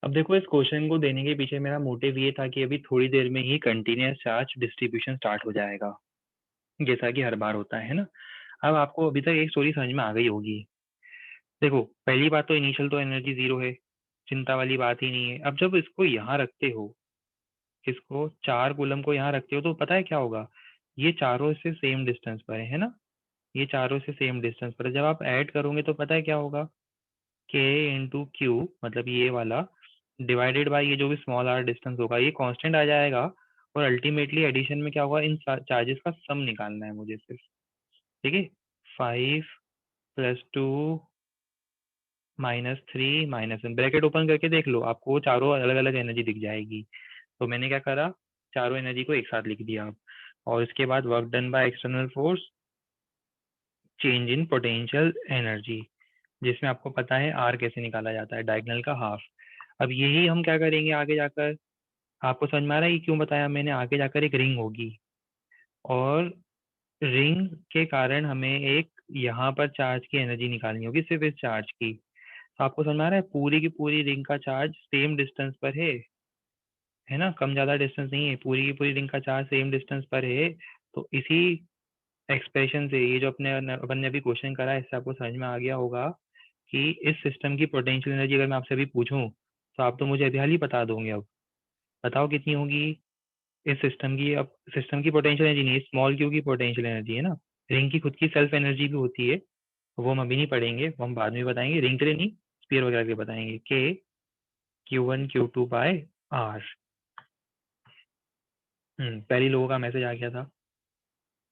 अब देखो इस क्वेश्चन को देने के पीछे मेरा मोटिव ये था कि अभी थोड़ी देर में ही कंटिन्यूअस चार्ज डिस्ट्रीब्यूशन स्टार्ट हो जाएगा, जैसा कि हर बार होता है ना। अब आपको अभी तक एक स्टोरी समझ में आ गई होगी। देखो पहली बात तो इनिशियल तो एनर्जी 0 है, चिंता वाली बात ही नहीं है। अब जब इसको यहाँ रखते हो, इसको 4 कूलम को यहाँ रखते हो, तो पता है क्या होगा, ये चारों से सेम डिस्टेंस पर है ना, ये चारों से सेम डिस्टेंस पर है। जब आप ऐड करोगे तो पता है क्या होगा, के इंटू क्यू, मतलब ये वाला डिवाइडेड बाय ये जो भी स्मॉल आर डिस्टेंस होगा, ये कांस्टेंट आ जाएगा। और अल्टीमेटली एडिशन में क्या होगा, इन चार्जेस का सम निकालना है मुझे सिर्फ, ठीक है। 5 + 2 -3 -1, ब्रैकेट ओपन करके देख लो, आपको चारों अलग अलग एनर्जी दिख जाएगी। तो मैंने क्या करा, चारों एनर्जी को एक साथ लिख दिया अब। और इसके बाद work done by external force, change in potential energy, जिसमें आपको पता है आर कैसे निकाला जाता है, डायगोनल का हाफ। अब यही हम क्या करेंगे आगे जाकर, आपको समझ में आ रहा है ये क्यों बताया मैंने, आगे जाकर एक रिंग होगी, और रिंग के कारण हमें एक यहाँ पर चार्ज की एनर्जी निकालनी होगी, सिर्फ इस चार्ज की। तो आपको समझ में आ रहा है पूरी की पूरी रिंग का चार्ज सेम डिस्टेंस पर है ना, कम ज्यादा डिस्टेंस नहीं है, पूरी की पूरी रिंग का चार्ज सेम डिस्टेंस पर है। तो इसी एक्सप्रेशन से, ये जो अपन ने अभी क्वेश्चन करा है, इससे आपको समझ में आ गया होगा कि इस सिस्टम की पोटेंशियल एनर्जी अगर मैं आपसे अभी पूछूं, तो आप तो मुझे अभी हाल ही बता दोगे। अब बताओ कितनी होगी इस सिस्टम की। अब सिस्टम की पोटेंशियल एनर्जी नहीं, स्मॉल क्यू की पोटेंशियल एनर्जी है ना, रिंग की खुद की सेल्फ एनर्जी भी होती है, वो हम अभी नहीं पढ़ेंगे, वो हम बाद में बताएंगे, रिंग के लिए नहीं, स्पीयर वगैरह के बताएंगे। के Q1 Q2 बाय R। पहली लोगों का मैसेज आ गया था,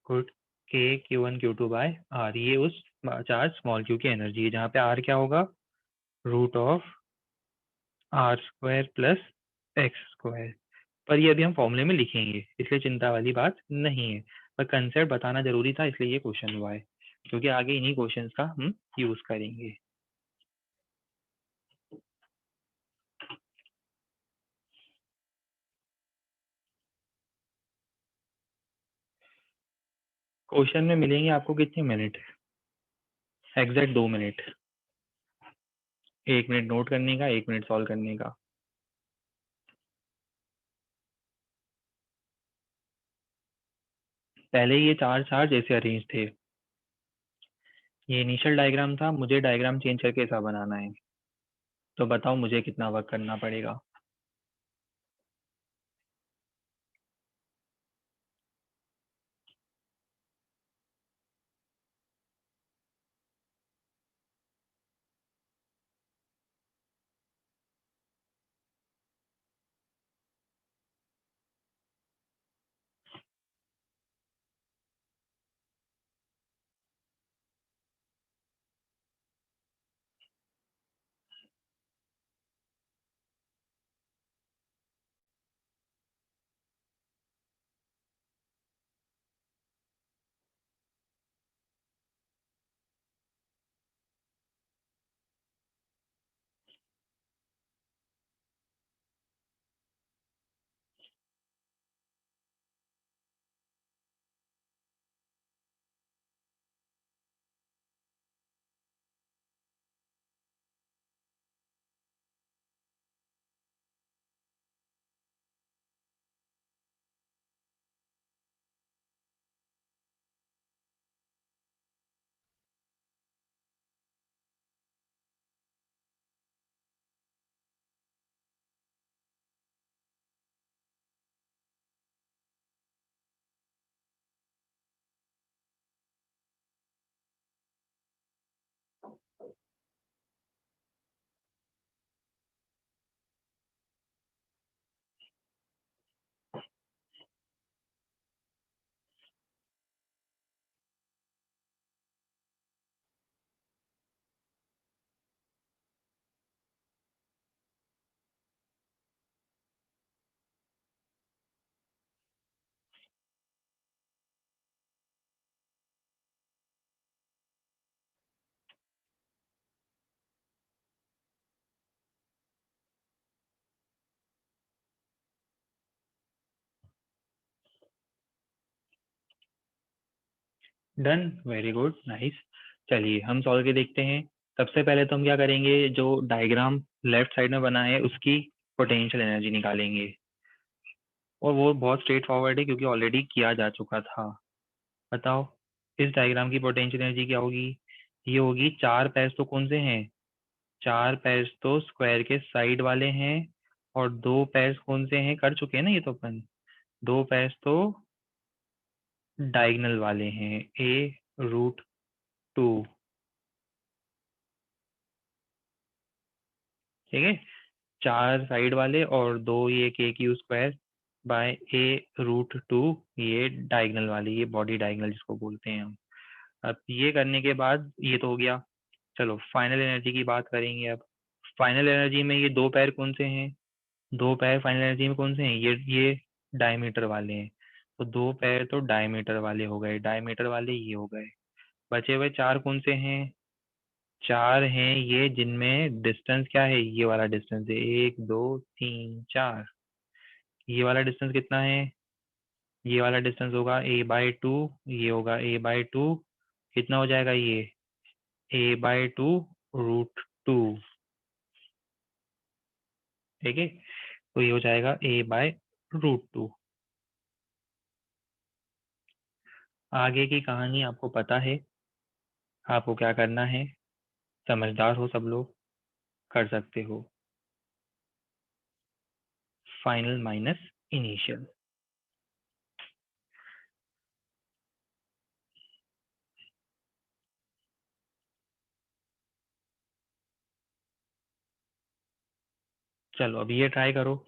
गुड। के Q1 Q2 बाय R, ये उस चार्ज स्मॉल क्यू की एनर्जी है, जहाँ पे आर क्या होगा, √R² + X²। पर ये अभी हम फॉर्मूले में लिखेंगे, इसलिए चिंता वाली बात नहीं है, पर कंसेप्ट बताना जरूरी था, इसलिए ये क्वेश्चन हुआ है, क्योंकि आगे इन्हीं क्वेश्चंस का हम यूज करेंगे। क्वेश्चन में मिलेंगे आपको कितने minute, exact 2 minute. 1 minute note करने का, 1 मिनट सॉल्व करने का। पहले ये चार चार जैसे अरेंज थे, ये इनिशियल डायग्राम था, मुझे डायग्राम चेंज करके ऐसा बनाना है। तो बताओ मुझे कितना वर्क करना पड़ेगा। Done, very good, nice. चलिए हम सॉल्व के देखते हैं। सबसे पहले तो हम क्या करेंगे, जो डायग्राम लेफ्ट साइड में बना है उसकी पोटेंशियल एनर्जी निकालेंगे। और वो बहुत स्ट्रेट फॉरवर्ड है क्योंकि ऑलरेडी किया जा चुका था। बताओ इस डायग्राम की पोटेंशियल एनर्जी क्या होगी। ये होगी, चार पैर्स तो कौन से हैं, चार पैर्स तो स्क्वायर के साइड वाले हैं, और दो पैर्स कौन से हैं, कर चुके हैं ना ये तो अपन। दो पैर्स तो डायगनल वाले हैं, A√2। ठीक है, चार साइड वाले और दो ये k³ बाय A√2, ये डायगनल वाले, ये बॉडी डायगनल जिसको बोलते हैं हम। अब ये करने के बाद ये तो हो गया। चलो फाइनल एनर्जी की बात करेंगे अब। फाइनल एनर्जी में ये दो पैर कौन से हैं, दो पैर फाइनल एनर्जी में कौन से हैं, ये डायमीटर वाले हैं। तो दो पैर तो डायमीटर वाले हो गए, डायमीटर वाले ये हो गए। बचे हुए चार कौन से हैं, चार हैं ये जिनमें डिस्टेंस क्या है, ये वाला डिस्टेंस है, 1 2 3 4। ये वाला डिस्टेंस कितना है, ये वाला डिस्टेंस होगा A/2, ये होगा A/2। कितना हो जाएगा ये, A/2√2। ठीक है, तो ये हो जाएगा A/√2। आगे की कहानी आपको पता है, आपको क्या करना है, समझदार हो सब लोग, कर सकते हो। Final minus initial. चलो अब ये ट्राई करो।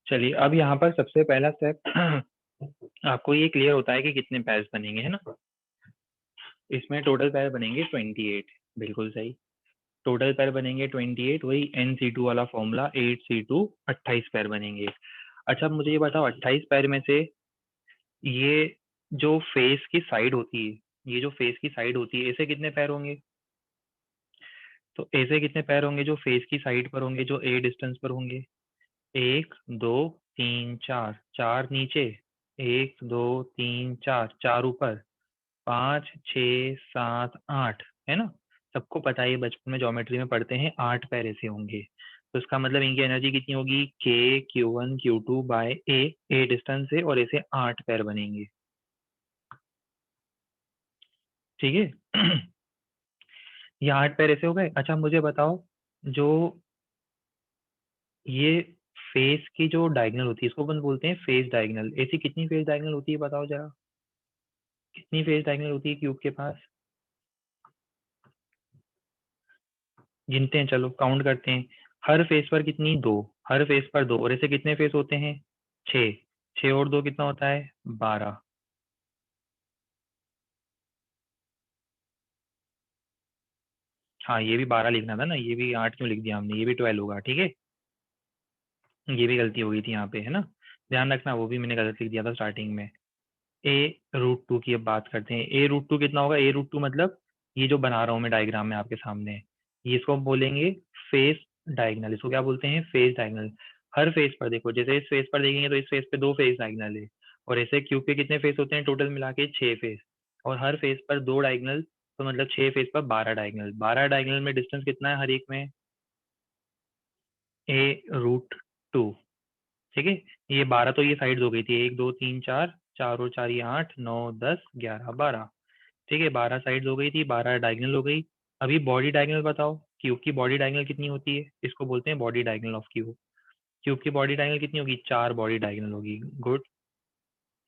चलिए, अब यहाँ पर सबसे पहला स्टेप आपको ये क्लियर होता है कि कितने पैर्स बनेंगे, है ना? इसमें टोटल पैर बनेंगे 28, बिल्कुल सही। टोटल पैर बनेंगे 28, वही NC2 वाला फॉर्मूला 8C2 28 पैर बनेंगे। अच्छा, अब मुझे ये बताओ 28 पैर में से ये जो फेस की साइड होती है, ये जो फेस की साइड होती है, ऐसे कितने पैर होंगे? तो ऐसे कितने पैर होंगे जो फेस की साइड पर होंगे, जो A डिस्टेंस पर होंगे? 1 2 3 4, 4 नीचे, 1 2 3 4, 4 ऊपर, 5 6 7 8, है ना? सबको पता है, बचपन में ज्योमेट्री में पढ़ते हैं 8 पैर ऐसे होंगे। तो इसका मतलब इनकी एनर्जी कितनी होगी? K Q1 Q2 bye A distance है और ऐसे 8 पैर बनेंगे। ठीक है। ये 8 पैर ऐसे हो गए। अच्छा, मुझे बताओ, जो ये फेस की जो डायगोनल होती है, इसको अपन बोलते हैं फेस डायगोनल। ऐसी कितनी फेस डायगोनल होती है बताओ जरा? कितनी फेस डायगोनल होती है क्यूब के पास? गिनते हैं, चलो काउंट करते हैं। हर फेस पर कितनी? 2। हर फेस पर 2, और ऐसे कितने फेस होते हैं? 6। 6 और 2 कितना होता है? 12। हाँ, ये भी 12 लिखना था ना, ये भी 8 क्यों लिख दिया हमने? ये भी 12 होगा, ठीक है। ये भी गलती हो गई थी यहाँ पे, है ना? ध्यान रखना, वो भी मैंने गलत लिख दिया था स्टार्टिंग में। A√2 की अब बात करते हैं। A√2 कितना होगा? A√2 मतलब ये जो बना रहा हूँ मैं डायग्राम में आपके सामने, ये इसको हम बोलेंगे फेस डायगोनल। इसको क्या बोलते हैं? Face diagonal. हर फेस पर देखो, जैसे इस फेस पर देखेंगे तो इस फेस पे 2 फेस डायगोनल है, और ऐसे क्यूब के कितने फेस होते हैं टोटल मिला के? 6 फेस, और हर फेस पर 2 डायगोनल, तो मतलब 6 फेस पर 12 डायगोनल। 12 डायगोनल में डिस्टेंस कितना है हर एक में? A√2। ठीक है। ये 12 तो ये साइड हो गई थी, 1 2 3 4, 4 और 4 ये 8 9 10 11 12। ठीक है, 12 साइड हो गई थी, 12 डायगोनल हो गई। अभी बॉडी डायगोनल बताओ, क्यूब की बॉडी डायगोनल कितनी होती है? इसको बोलते हैं body diagonal of cube. Cube की बॉडी डायगोनल कितनी होगी? 4 बॉडी डायगोनल होगी। गुड।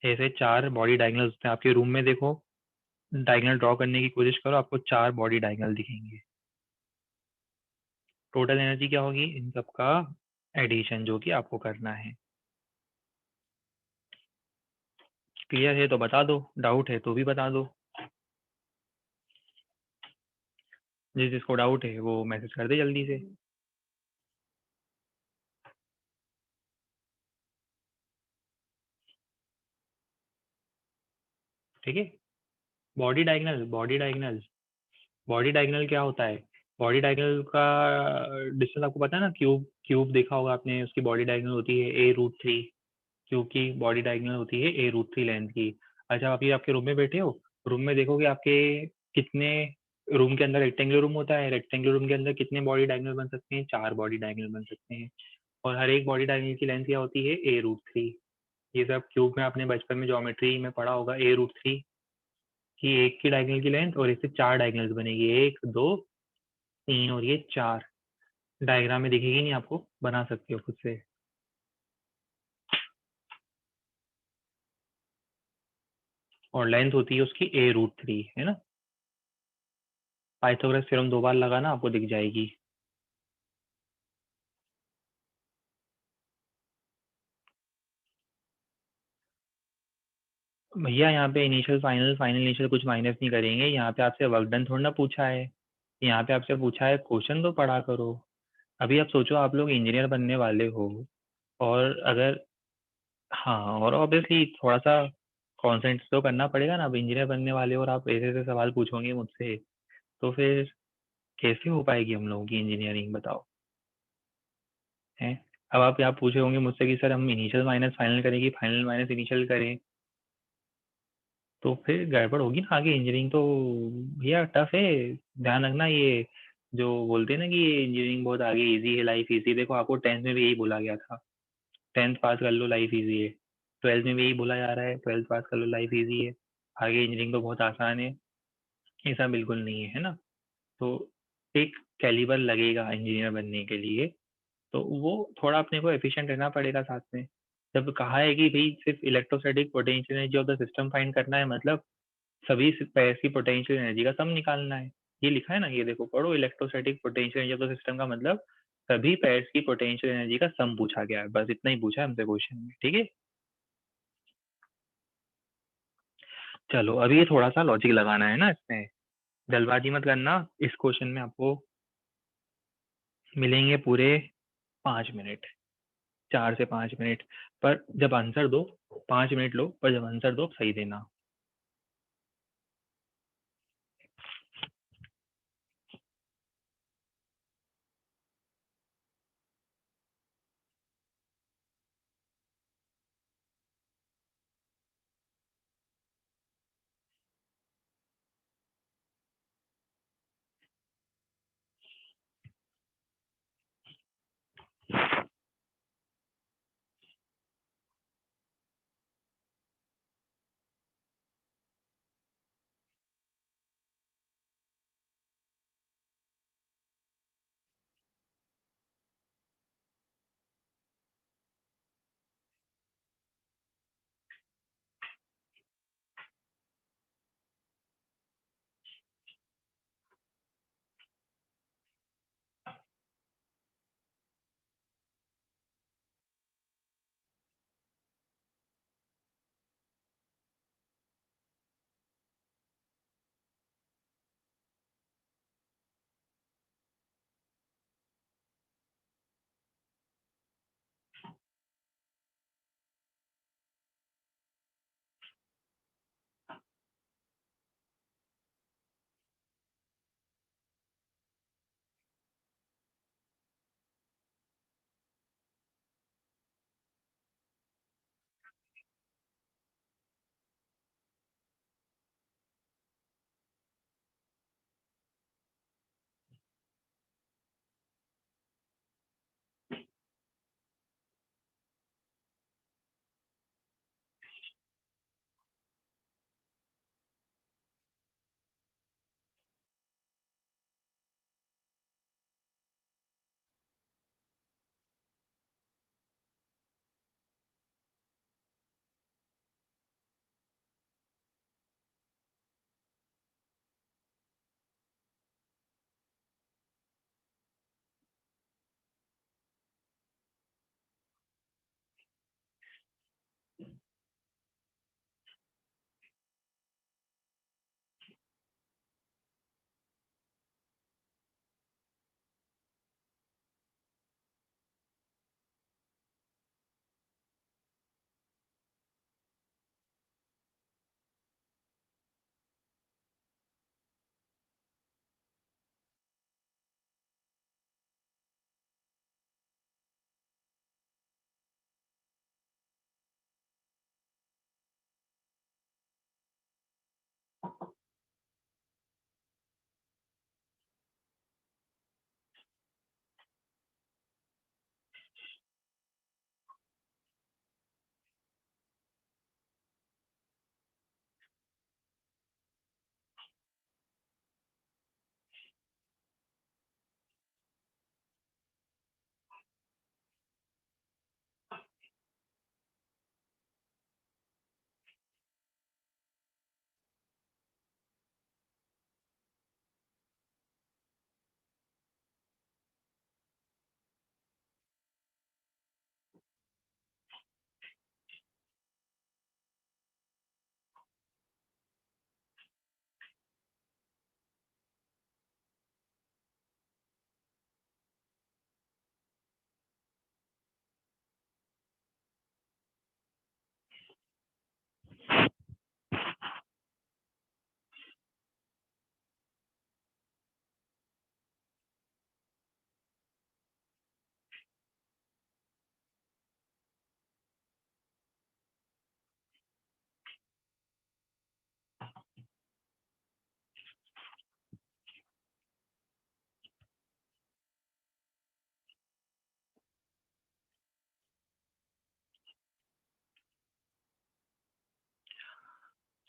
ऐसे 4 बॉडी डायगोनल होते हैं आपके रूम में, देखो डायगोनल ड्रॉ करने की कोशिश करो, आपको 4 बॉडी डायगोनल दिखेंगे। टोटल एनर्जी क्या होगी इन सबका? एडिशन, जो कि आपको करना है। क्लियर है तो बता दो, डाउट है तो भी बता दो। जिसको डाउट है वो मैसेज कर दे जल्दी से। ठीक है। Body diagonal, body diagonal, body diagonal क्या होता है? बॉडी डायगोनल का डिस्टेंस आपको पता है ना? क्यूब, क्यूब देखा होगा आपने, उसकी बॉडी डायगोनल होती है A√3। क्यूब की बॉडी डायगोनल होती है A√3 लेंथ की। अच्छा, आप ये आपके रूम में बैठे हो, रूम में देखोगे आपके कितने, रूम के अंदर रेक्टेंगुलर रूम होता है, रेक्टेंगुलर रूम के अंदर कितने बॉडी डायगोनल बन सकते हैं? 4 बॉडी डायगोनल बन सकते हैं। और हर एक बॉडी डायगोनल की लेंथ क्या होती है? A√3। ये सब क्यूब में आपने बचपन में ज्योमेट्री में पढ़ा होगा। A√3 कि एक की डायगोनल की लेंथ, और इससे 4 डायगोनल्स बनेगी, 1 2 3 और ये 4। डायग्राम में दिखेगी नहीं आपको, बना सकते हो खुद से। और लेंथ होती है उसकी A√3, है ना? पाइथागोरस थ्योरम 2 बार लगाना, आपको दिख जाएगी। भैया यहाँ पे इनिशियल फाइनल, फाइनल इनिशियल कुछ माइनस नहीं करेंगे। यहाँ पे आपसे वर्क डन थोड़ा ना पूछा है, यहाँ पे आपसे पूछा है क्वेश्चन तो पढ़ा करो। अभी आप सोचो, आप लोग इंजीनियर बनने वाले हो, और अगर, हाँ, और ऑब्वियसली थोड़ा सा कॉन्सेंट्रेट तो करना पड़ेगा ना। अब इंजीनियर बनने वाले हो और आप ऐसे ऐसे सवाल पूछोगे मुझसे, तो फिर कैसे हो पाएगी हम लोगों की इंजीनियरिंग, बताओ। हैं? अब आप यहाँ पूछे होंगे मुझसे कि सर हम इनिशियल माइनस फाइनल करें कि फाइनल माइनस इनिशियल करें, तो फिर गड़बड़ होगी ना आगे इंजीनियरिंग तो। भैया टफ है। ध्यान रखना, ये जो बोलते हैं ना कि ये इंजीनियरिंग बहुत आगे इजी है, लाइफ इजी। देखो आपको 10th में भी यही बोला गया था, 10th पास कर लो लाइफ इजी है। 12th में भी यही बोला जा रहा है, 12th पास कर लो लाइफ इजी है, आगे इंजीनियरिंग तो बहुत आसान है। ऐसा बिल्कुल नहीं है, है ना? तो एक कैलिबर लगेगा इंजीनियर बनने के लिए, तो वो थोड़ा अपने को एफिशिएंट रहना पड़ेगा साथ में। जब कहा है कि भाई सिर्फ electrostatic potential energy of the system find करना है, मतलब सभी पैर की पोटेंशियल एनर्जी का सम निकालना है। ये लिखा है ना, ये देखो पढ़ो, electrostatic potential energy of the system का मतलब सभी पैर्स की पोटेंशियल एनर्जी का सम पूछा गया है, बस इतना ही पूछा है हमसे क्वेश्चन में, ठीक है। चलो अभी ये थोड़ा सा लॉजिक लगाना है ना इसमें, जल्दबाजी मत करना। इस क्वेश्चन में आपको मिलेंगे पूरे 5 मिनट, 4 से 5 मिनट, पर जब आंसर दो 5 मिनट लो, पर जब आंसर दो सही देना।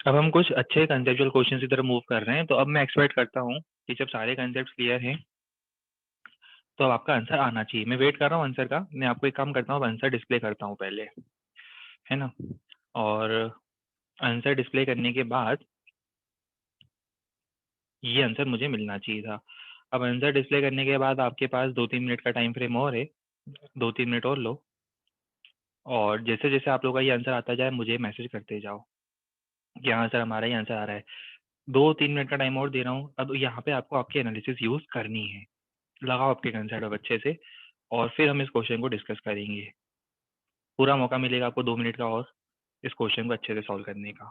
अब हम कुछ अच्छे कंसेप्चुअल क्वेश्चन की तरफ मूव कर रहे हैं, तो अब मैं एक्सपेक्ट करता हूँ कि जब सारे कंसेप्ट क्लियर हैं तो अब आपका आंसर आना चाहिए। मैं वेट कर रहा हूँ आंसर का। मैं आपको एक काम करता हूँ, आंसर डिस्प्ले करता हूँ पहले, है ना। और आंसर डिस्प्ले करने के बाद ये आंसर मुझे मिलना चाहिए था। अब आंसर डिस्प्ले करने के बाद आपके पास 2-3 मिनट का टाइम फ्रेम और है, 2-3 मिनट और लो, और जैसे जैसे आप लोग का ये आंसर आता जाए मुझे मैसेज करते जाओ कि हाँ सर हमारा ही आंसर आ रहा है। 2-3 मिनट का टाइम और दे रहा हूँ। अब यहाँ पे आपको आपकी एनालिसिस यूज करनी है, लगाओ आपके कंसेप्ट अब अच्छे से, और फिर हम इस क्वेश्चन को डिस्कस करेंगे। पूरा मौका मिलेगा आपको 2 मिनट का और इस क्वेश्चन को अच्छे से सॉल्व करने का।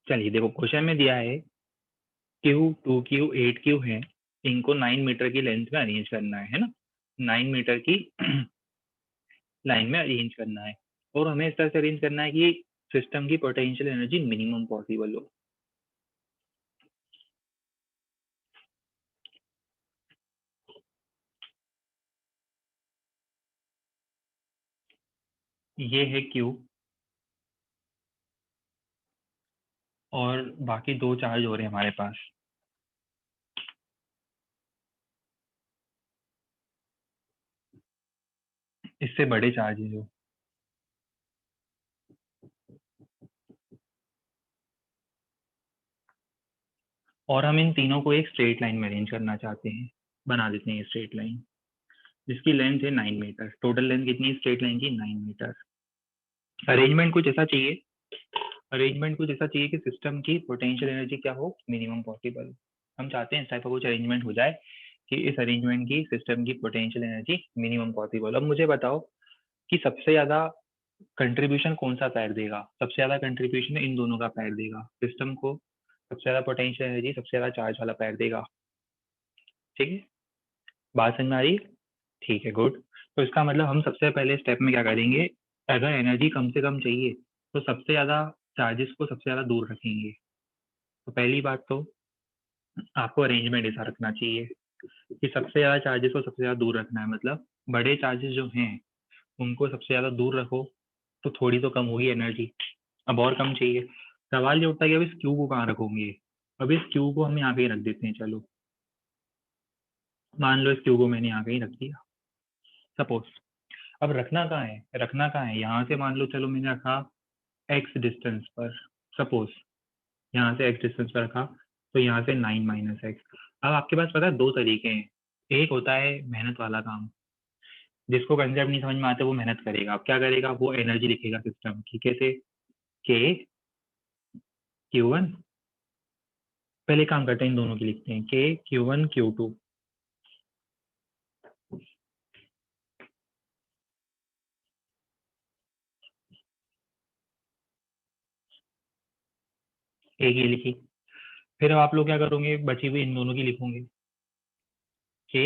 चलिए देखो, क्वेश्चन में दिया है क्यू, 2Q, 8Q है, इनको 9 मीटर की लेंथ में अरेंज करना है ना, 9 मीटर की लाइन में अरेंज करना है, और हमें इस तरह से अरेंज करना है कि सिस्टम की पोटेंशियल एनर्जी मिनिमम पॉसिबल हो। ये है Q, और बाकी 2 चार्ज हो रहे हैं हमारे पास, इससे बड़े चार्ज है जो, और हम इन तीनों को एक स्ट्रेट लाइन में अरेंज करना चाहते हैं। बना देते हैं स्ट्रेट लाइन जिसकी लेंथ है 9 मीटर। टोटल लेंथ कितनी है स्ट्रेट लाइन की? 9 मीटर। अरेंजमेंट कुछ ऐसा चाहिए, अरेंजमेंट कुछ ऐसा चाहिए कि सिस्टम की पोटेंशियल एनर्जी क्या हो, मिनिमम पॉसिबल। हम चाहते हैं इस टाइप का कुछ अरेंजमेंट हो जाए कि इस अरेंजमेंट की सिस्टम की पोटेंशियल एनर्जी मिनिमम पॉसिबल। अब मुझे बताओ कि सबसे ज्यादा कंट्रीब्यूशन कौन सा पैर देगा? सबसे ज्यादा कंट्रीब्यूशन इन दोनों का पैर देगा सिस्टम को, सबसे ज्यादा पोटेंशियल एनर्जी सबसे ज्यादा चार्ज वाला पैर देगा। ठीक है, बात समझ में आ रही है? ठीक है, गुड। तो इसका मतलब हम सबसे पहले स्टेप में क्या करेंगे, अगर एनर्जी कम से कम चाहिए तो सबसे ज्यादा चार्जेस को सबसे ज्यादा दूर रखेंगे। तो पहली बात तो आपको अरेंजमेंट ऐसा रखना चाहिए कि सबसे ज्यादा चार्जेस को सबसे ज्यादा दूर रखना है, मतलब बड़े चार्जेस जो हैं उनको सबसे ज्यादा दूर रखो, तो थोड़ी तो कम होगी एनर्जी। अब और कम चाहिए, सवाल ये उठता है कि अब इस क्यू को कहाँ रखोगे? अब इस क्यू को हम यहाँ पे ही रख देते हैं, चलो मान लो इस क्यू को मैंने यहाँ पे ही रख दिया सपोज। अब रखना कहाँ है, रखना कहाँ है, यहाँ से मान लो चलो मैंने रखा एक्स डिस्टेंस पर, सपोज यहाँ से एक्स डिस्टेंस पर रखा, तो यहाँ से 9 माइनस एक्स। अब आपके पास पता है 2 तरीके हैं, एक होता है मेहनत वाला काम, जिसको कंसेप्ट नहीं समझ में आता वो मेहनत करेगा। अब क्या करेगा, वो एनर्जी लिखेगा सिस्टम की, कैसे, के Q1, पहले काम करते हैं इन दोनों की लिखते हैं, के Q1 Q2, एक ही लिखी। फिर अब आप लोग क्या करोगे, बची हुई इन दोनों की लिखोगे, के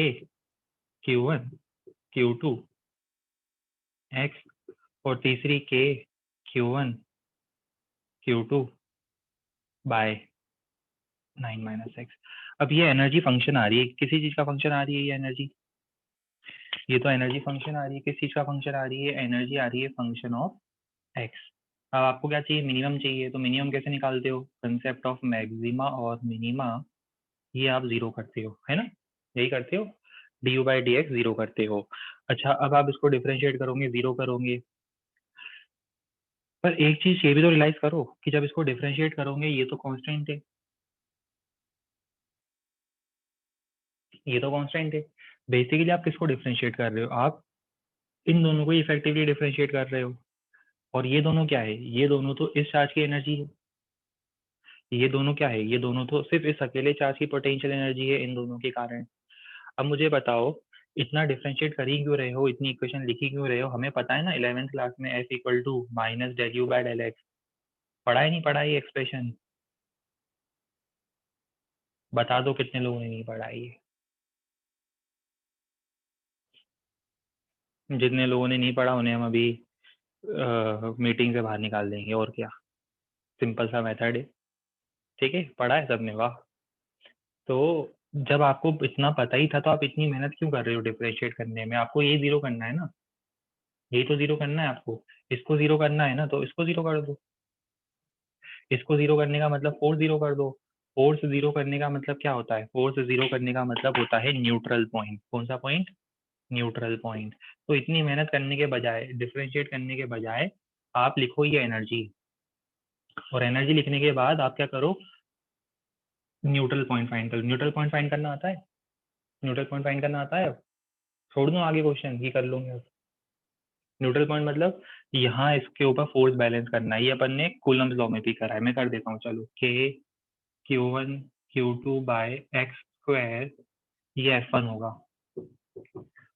Q1 Q2 एक्स, और तीसरी के Q1 Q2 by. 9 minus x. अब ये एनर्जी फंक्शन आ रही है, किसी चीज का फंक्शन आ रही है ये एनर्जी, ये तो एनर्जी फंक्शन आ रही है, किस चीज का फंक्शन आ रही है, एनर्जी आ रही है फंक्शन ऑफ एक्स। अब आपको क्या चाहिए, मिनिमम चाहिए, तो मिनिमम कैसे निकालते हो, कंसेप्ट ऑफ मैक्सिमा और मिनिमा, ये आप जीरो करते हो, है ना, यही करते हो, D you by D x zero करते हो। अच्छा, अब आप इसको डिफ्रेंशिएट करोगे, जीरो करोगे, पर एक चीज ये भी तो रियलाइज करो कि जब इसको डिफ्रेंशिएट करोगे ये तो कांस्टेंट है, ये तो कांस्टेंट है। बेसिकली आप किसको डिफ्रेंशिएट कर रहे हो, आप इन दोनों को इफेक्टिवली डिफ्रेंशिएट कर रहे हो। और ये दोनों क्या है, ये दोनों तो इस चार्ज की एनर्जी है, ये दोनों क्या है, ये दोनों तो सिर्फ इस अकेले चार्ज की पोटेंशियल एनर्जी है इन दोनों के कारण। अब मुझे बताओ, इतना डिफरेंशिएट कर ही क्यों रहे हो, इतनी इक्वेशन लिखी क्यों रहे हो, हमें पता है ना 11th क्लास में F equal to minus del U by del x, पढ़ा है नहीं पढ़ा ये एक्सप्रेशन, बता दो कितने लोगों ने नहीं पढ़ा ये, जितने लोगों ने नहीं पढ़ा उन्हें हम अभी मीटिंग से बाहर निकाल देंगे, और क्या, सिंपल सा मेथड है। ठीक है, पढ़ा है सबने, वाह। तो जब आपको इतना पता ही था तो आप इतनी मेहनत क्यों कर रहे हो डिफरेंशिएट करने में, आपको ये जीरो करना है ना, यही तो जीरो करना है आपको, इसको जीरो करना है ना, तो इसको जीरो कर दो, इसको जीरो करने का मतलब फोर्स जीरो कर दो। फोर्स जीरो करने का मतलब क्या होता है, फोर्स जीरो करने का मतलब होता है न्यूट्रल पॉइंट, कौन सा पॉइंट, न्यूट्रल पॉइंट। तो इतनी मेहनत करने के बजाय, डिफरेंशिएट करने के बजाय, आप लिखो ये एनर्जी, और एनर्जी लिखने के बाद आप क्या करो, न्यूट्रल पॉइंट फाइंड करो। न्यूट्रल पॉइंट फाइंड करना आता है, न्यूट्रल पॉइंट फाइंड करना आता है। छोड़ दो आगे क्वेश्चन, ये कर लूंगे अब। न्यूट्रल पॉइंट मतलब यहाँ इसके ऊपर फोर्स बैलेंस करना है, ये अपन ने कूलम्स लॉ में भी करा है, मैं कर देता हूँ, चलो के Q1 Q2 bye x square, ये F1 होगा,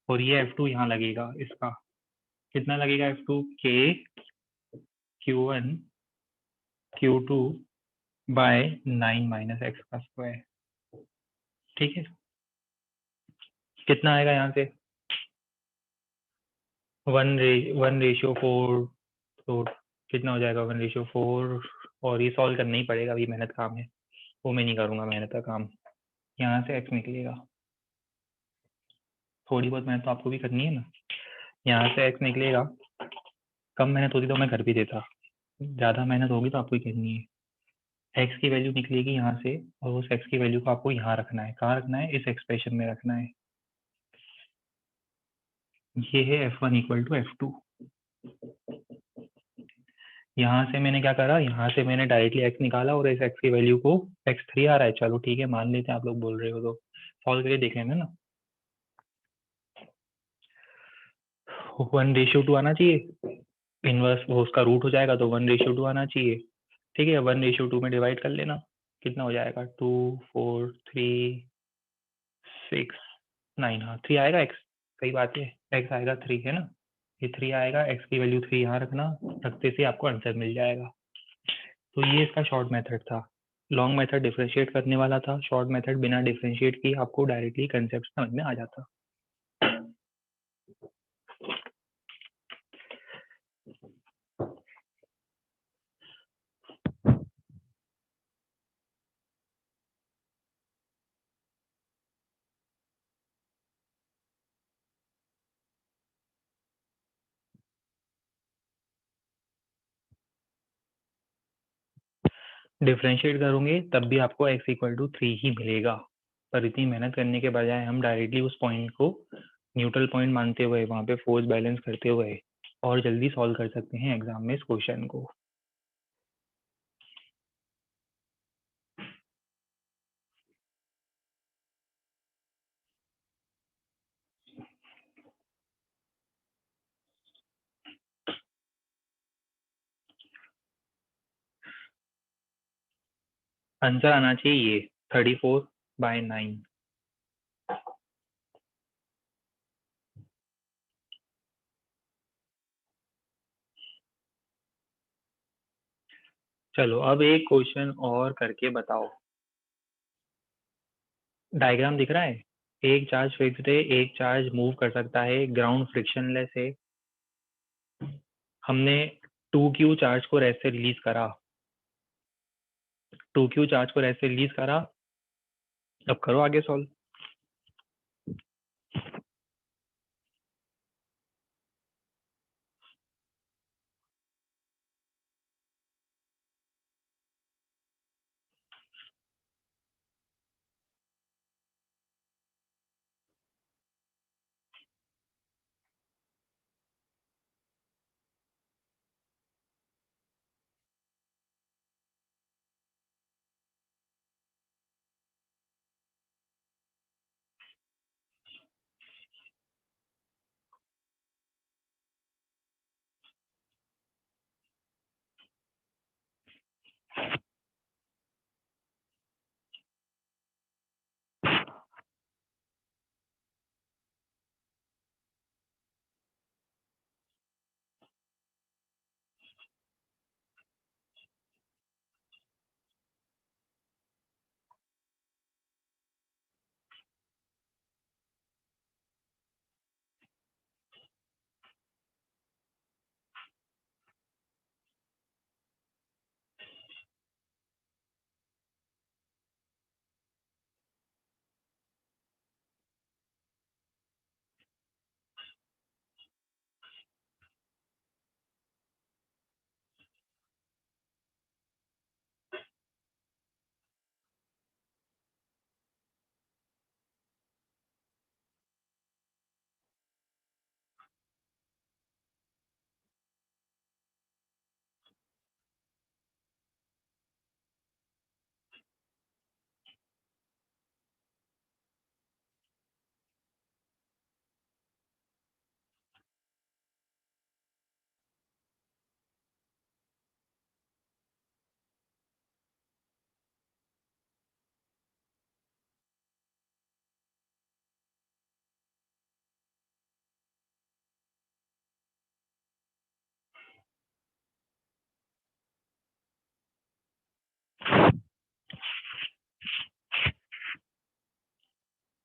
और ये F2 यहाँ लगेगा, इसका कितना लगेगा, F2 के Q1 Q2 by 9 minus x का स्क्वायर। ठीक है, कितना आएगा यहाँ से, 1:4, तो कितना हो जाएगा, 1:4, और ये सॉल्व करना ही पड़ेगा, अभी मेहनत काम है, वो मैं नहीं करूँगा मेहनत का काम। यहाँ से x निकलेगा, थोड़ी बहुत मेहनत तो आपको भी करनी है ना, यहाँ से x निकलेगा, कम मेहनत होती तो मैं घर भी देता, ज़्यादा मेहनत होगी तो आपको ही करनी है। x की वैल्यू निकलेगी यहाँ से, और उस x की वैल्यू को आपको यहाँ रखना है, कहाँ रखना है, इस एक्सप्रेशन में रखना है। ये है F1 इक्वल टू F2। यहाँ से मैंने क्या करा, यहाँ से मैंने डायरेक्टली x निकाला, और इस x की वैल्यू को, x3 आ रहा है, चलो ठीक है मान लेते हैं, आप लोग बोल रहे हो तो सॉल्व करके देख लेना ना। 1:2 आना चाहिए, इनवर्स वो उसका रूट हो जाएगा, तो 1:2 आना चाहिए। ठीक है, 1:2 में डिवाइड कर लेना, कितना हो जाएगा, 2 4 3 6 9, हाँ 3 आएगा x, सही बात है, x आएगा 3, है ना, ये 3 आएगा, x की वैल्यू 3 यहाँ रखना, रखते से आपको आंसर मिल जाएगा। तो ये इसका शॉर्ट मेथड था, लॉन्ग मेथड डिफरेंशिएट करने वाला था, शॉर्ट मेथड बिना डिफरेंशिएट की आपको डायरेक्टली कंसेप्ट समझ में आ जाता। डिफरेंशिएट करोगे तब भी आपको x इक्वल टू 3 ही मिलेगा, पर इतनी मेहनत करने के बजाय हम डायरेक्टली उस पॉइंट को न्यूट्रल पॉइंट मानते हुए, वहाँ पे फोर्स बैलेंस करते हुए और जल्दी सॉल्व कर सकते हैं एग्जाम में इस क्वेश्चन को। आंसर आना चाहिए ये 34/9। चलो अब एक क्वेश्चन और करके बताओ, डायग्राम दिख रहा है, एक चार्ज फिक्स्ड है, एक चार्ज मूव कर सकता है, ग्राउंड फ्रिक्शनलेस है, हमने 2q चार्ज को रेस्ट से रिलीज करा, 2Q चार्ज को ऐसे रिलीज करा, अब करो आगे सॉल्व।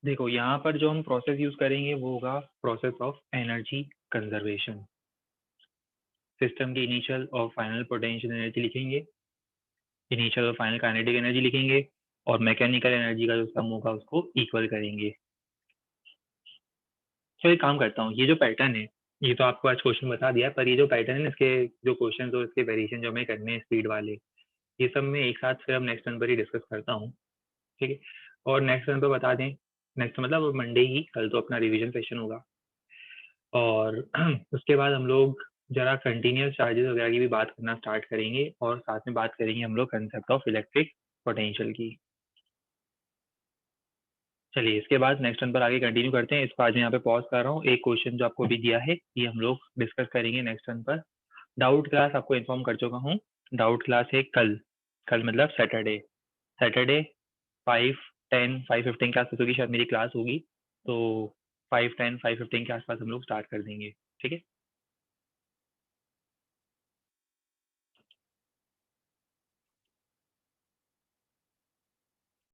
देखो यहाँ पर जो हम प्रोसेस यूज करेंगे वो होगा process of energy conservation. System की इनिशियल और फाइनल पोटेंशियल एनर्जी लिखेंगे, इनिशियल और फाइनल काइनेटिक एनर्जी लिखेंगे, और मैकेनिकल एनर्जी का जो सम होगा उसको इक्वल करेंगे। तो एक काम करता हूँ, ये जो पैटर्न है, ये तो आपको आज क्वेश्चन बता दिया, पर ये जो पैटर्न है इसके जो क्वेश्चन और इसके वेरिएशन जो हमें करने हैं स्पीड वाले, ये सब मैं एक साथ फिर अब नेक्स्ट टर्न पर ही डिस्कस करता हूँ, ठीक है। और नेक्स्ट टर्न पर बता दें, नेक्स्ट मतलब मंडे ही, कल तो अपना रिवीजन सेशन होगा, और उसके बाद हम लोग जरा कंटिन्यूस चार्जेस वगैरह की भी बात करना स्टार्ट करेंगे, और साथ में बात करेंगे हम लोग कंसेप्ट ऑफ इलेक्ट्रिक पोटेंशियल की। चलिए इसके बाद नेक्स्ट टर्न पर आगे कंटिन्यू करते हैं। इसको आज मैं यहाँ पे पॉज कर रहा हूँ। एक क्वेश्चन जो आपको भी दिया है ये हम लोग डिस्कस करेंगे नेक्स्ट टर्न पर। डाउट क्लास आपको इन्फॉर्म कर चुका हूँ। डाउट क्लास है कल, कल मतलब सैटरडे, सैटरडे 5:10 5:15 के आसपास होगी शायद मेरी क्लास होगी, तो 5:10 5:15 के आसपास हम लोग स्टार्ट कर देंगे, ठीक है।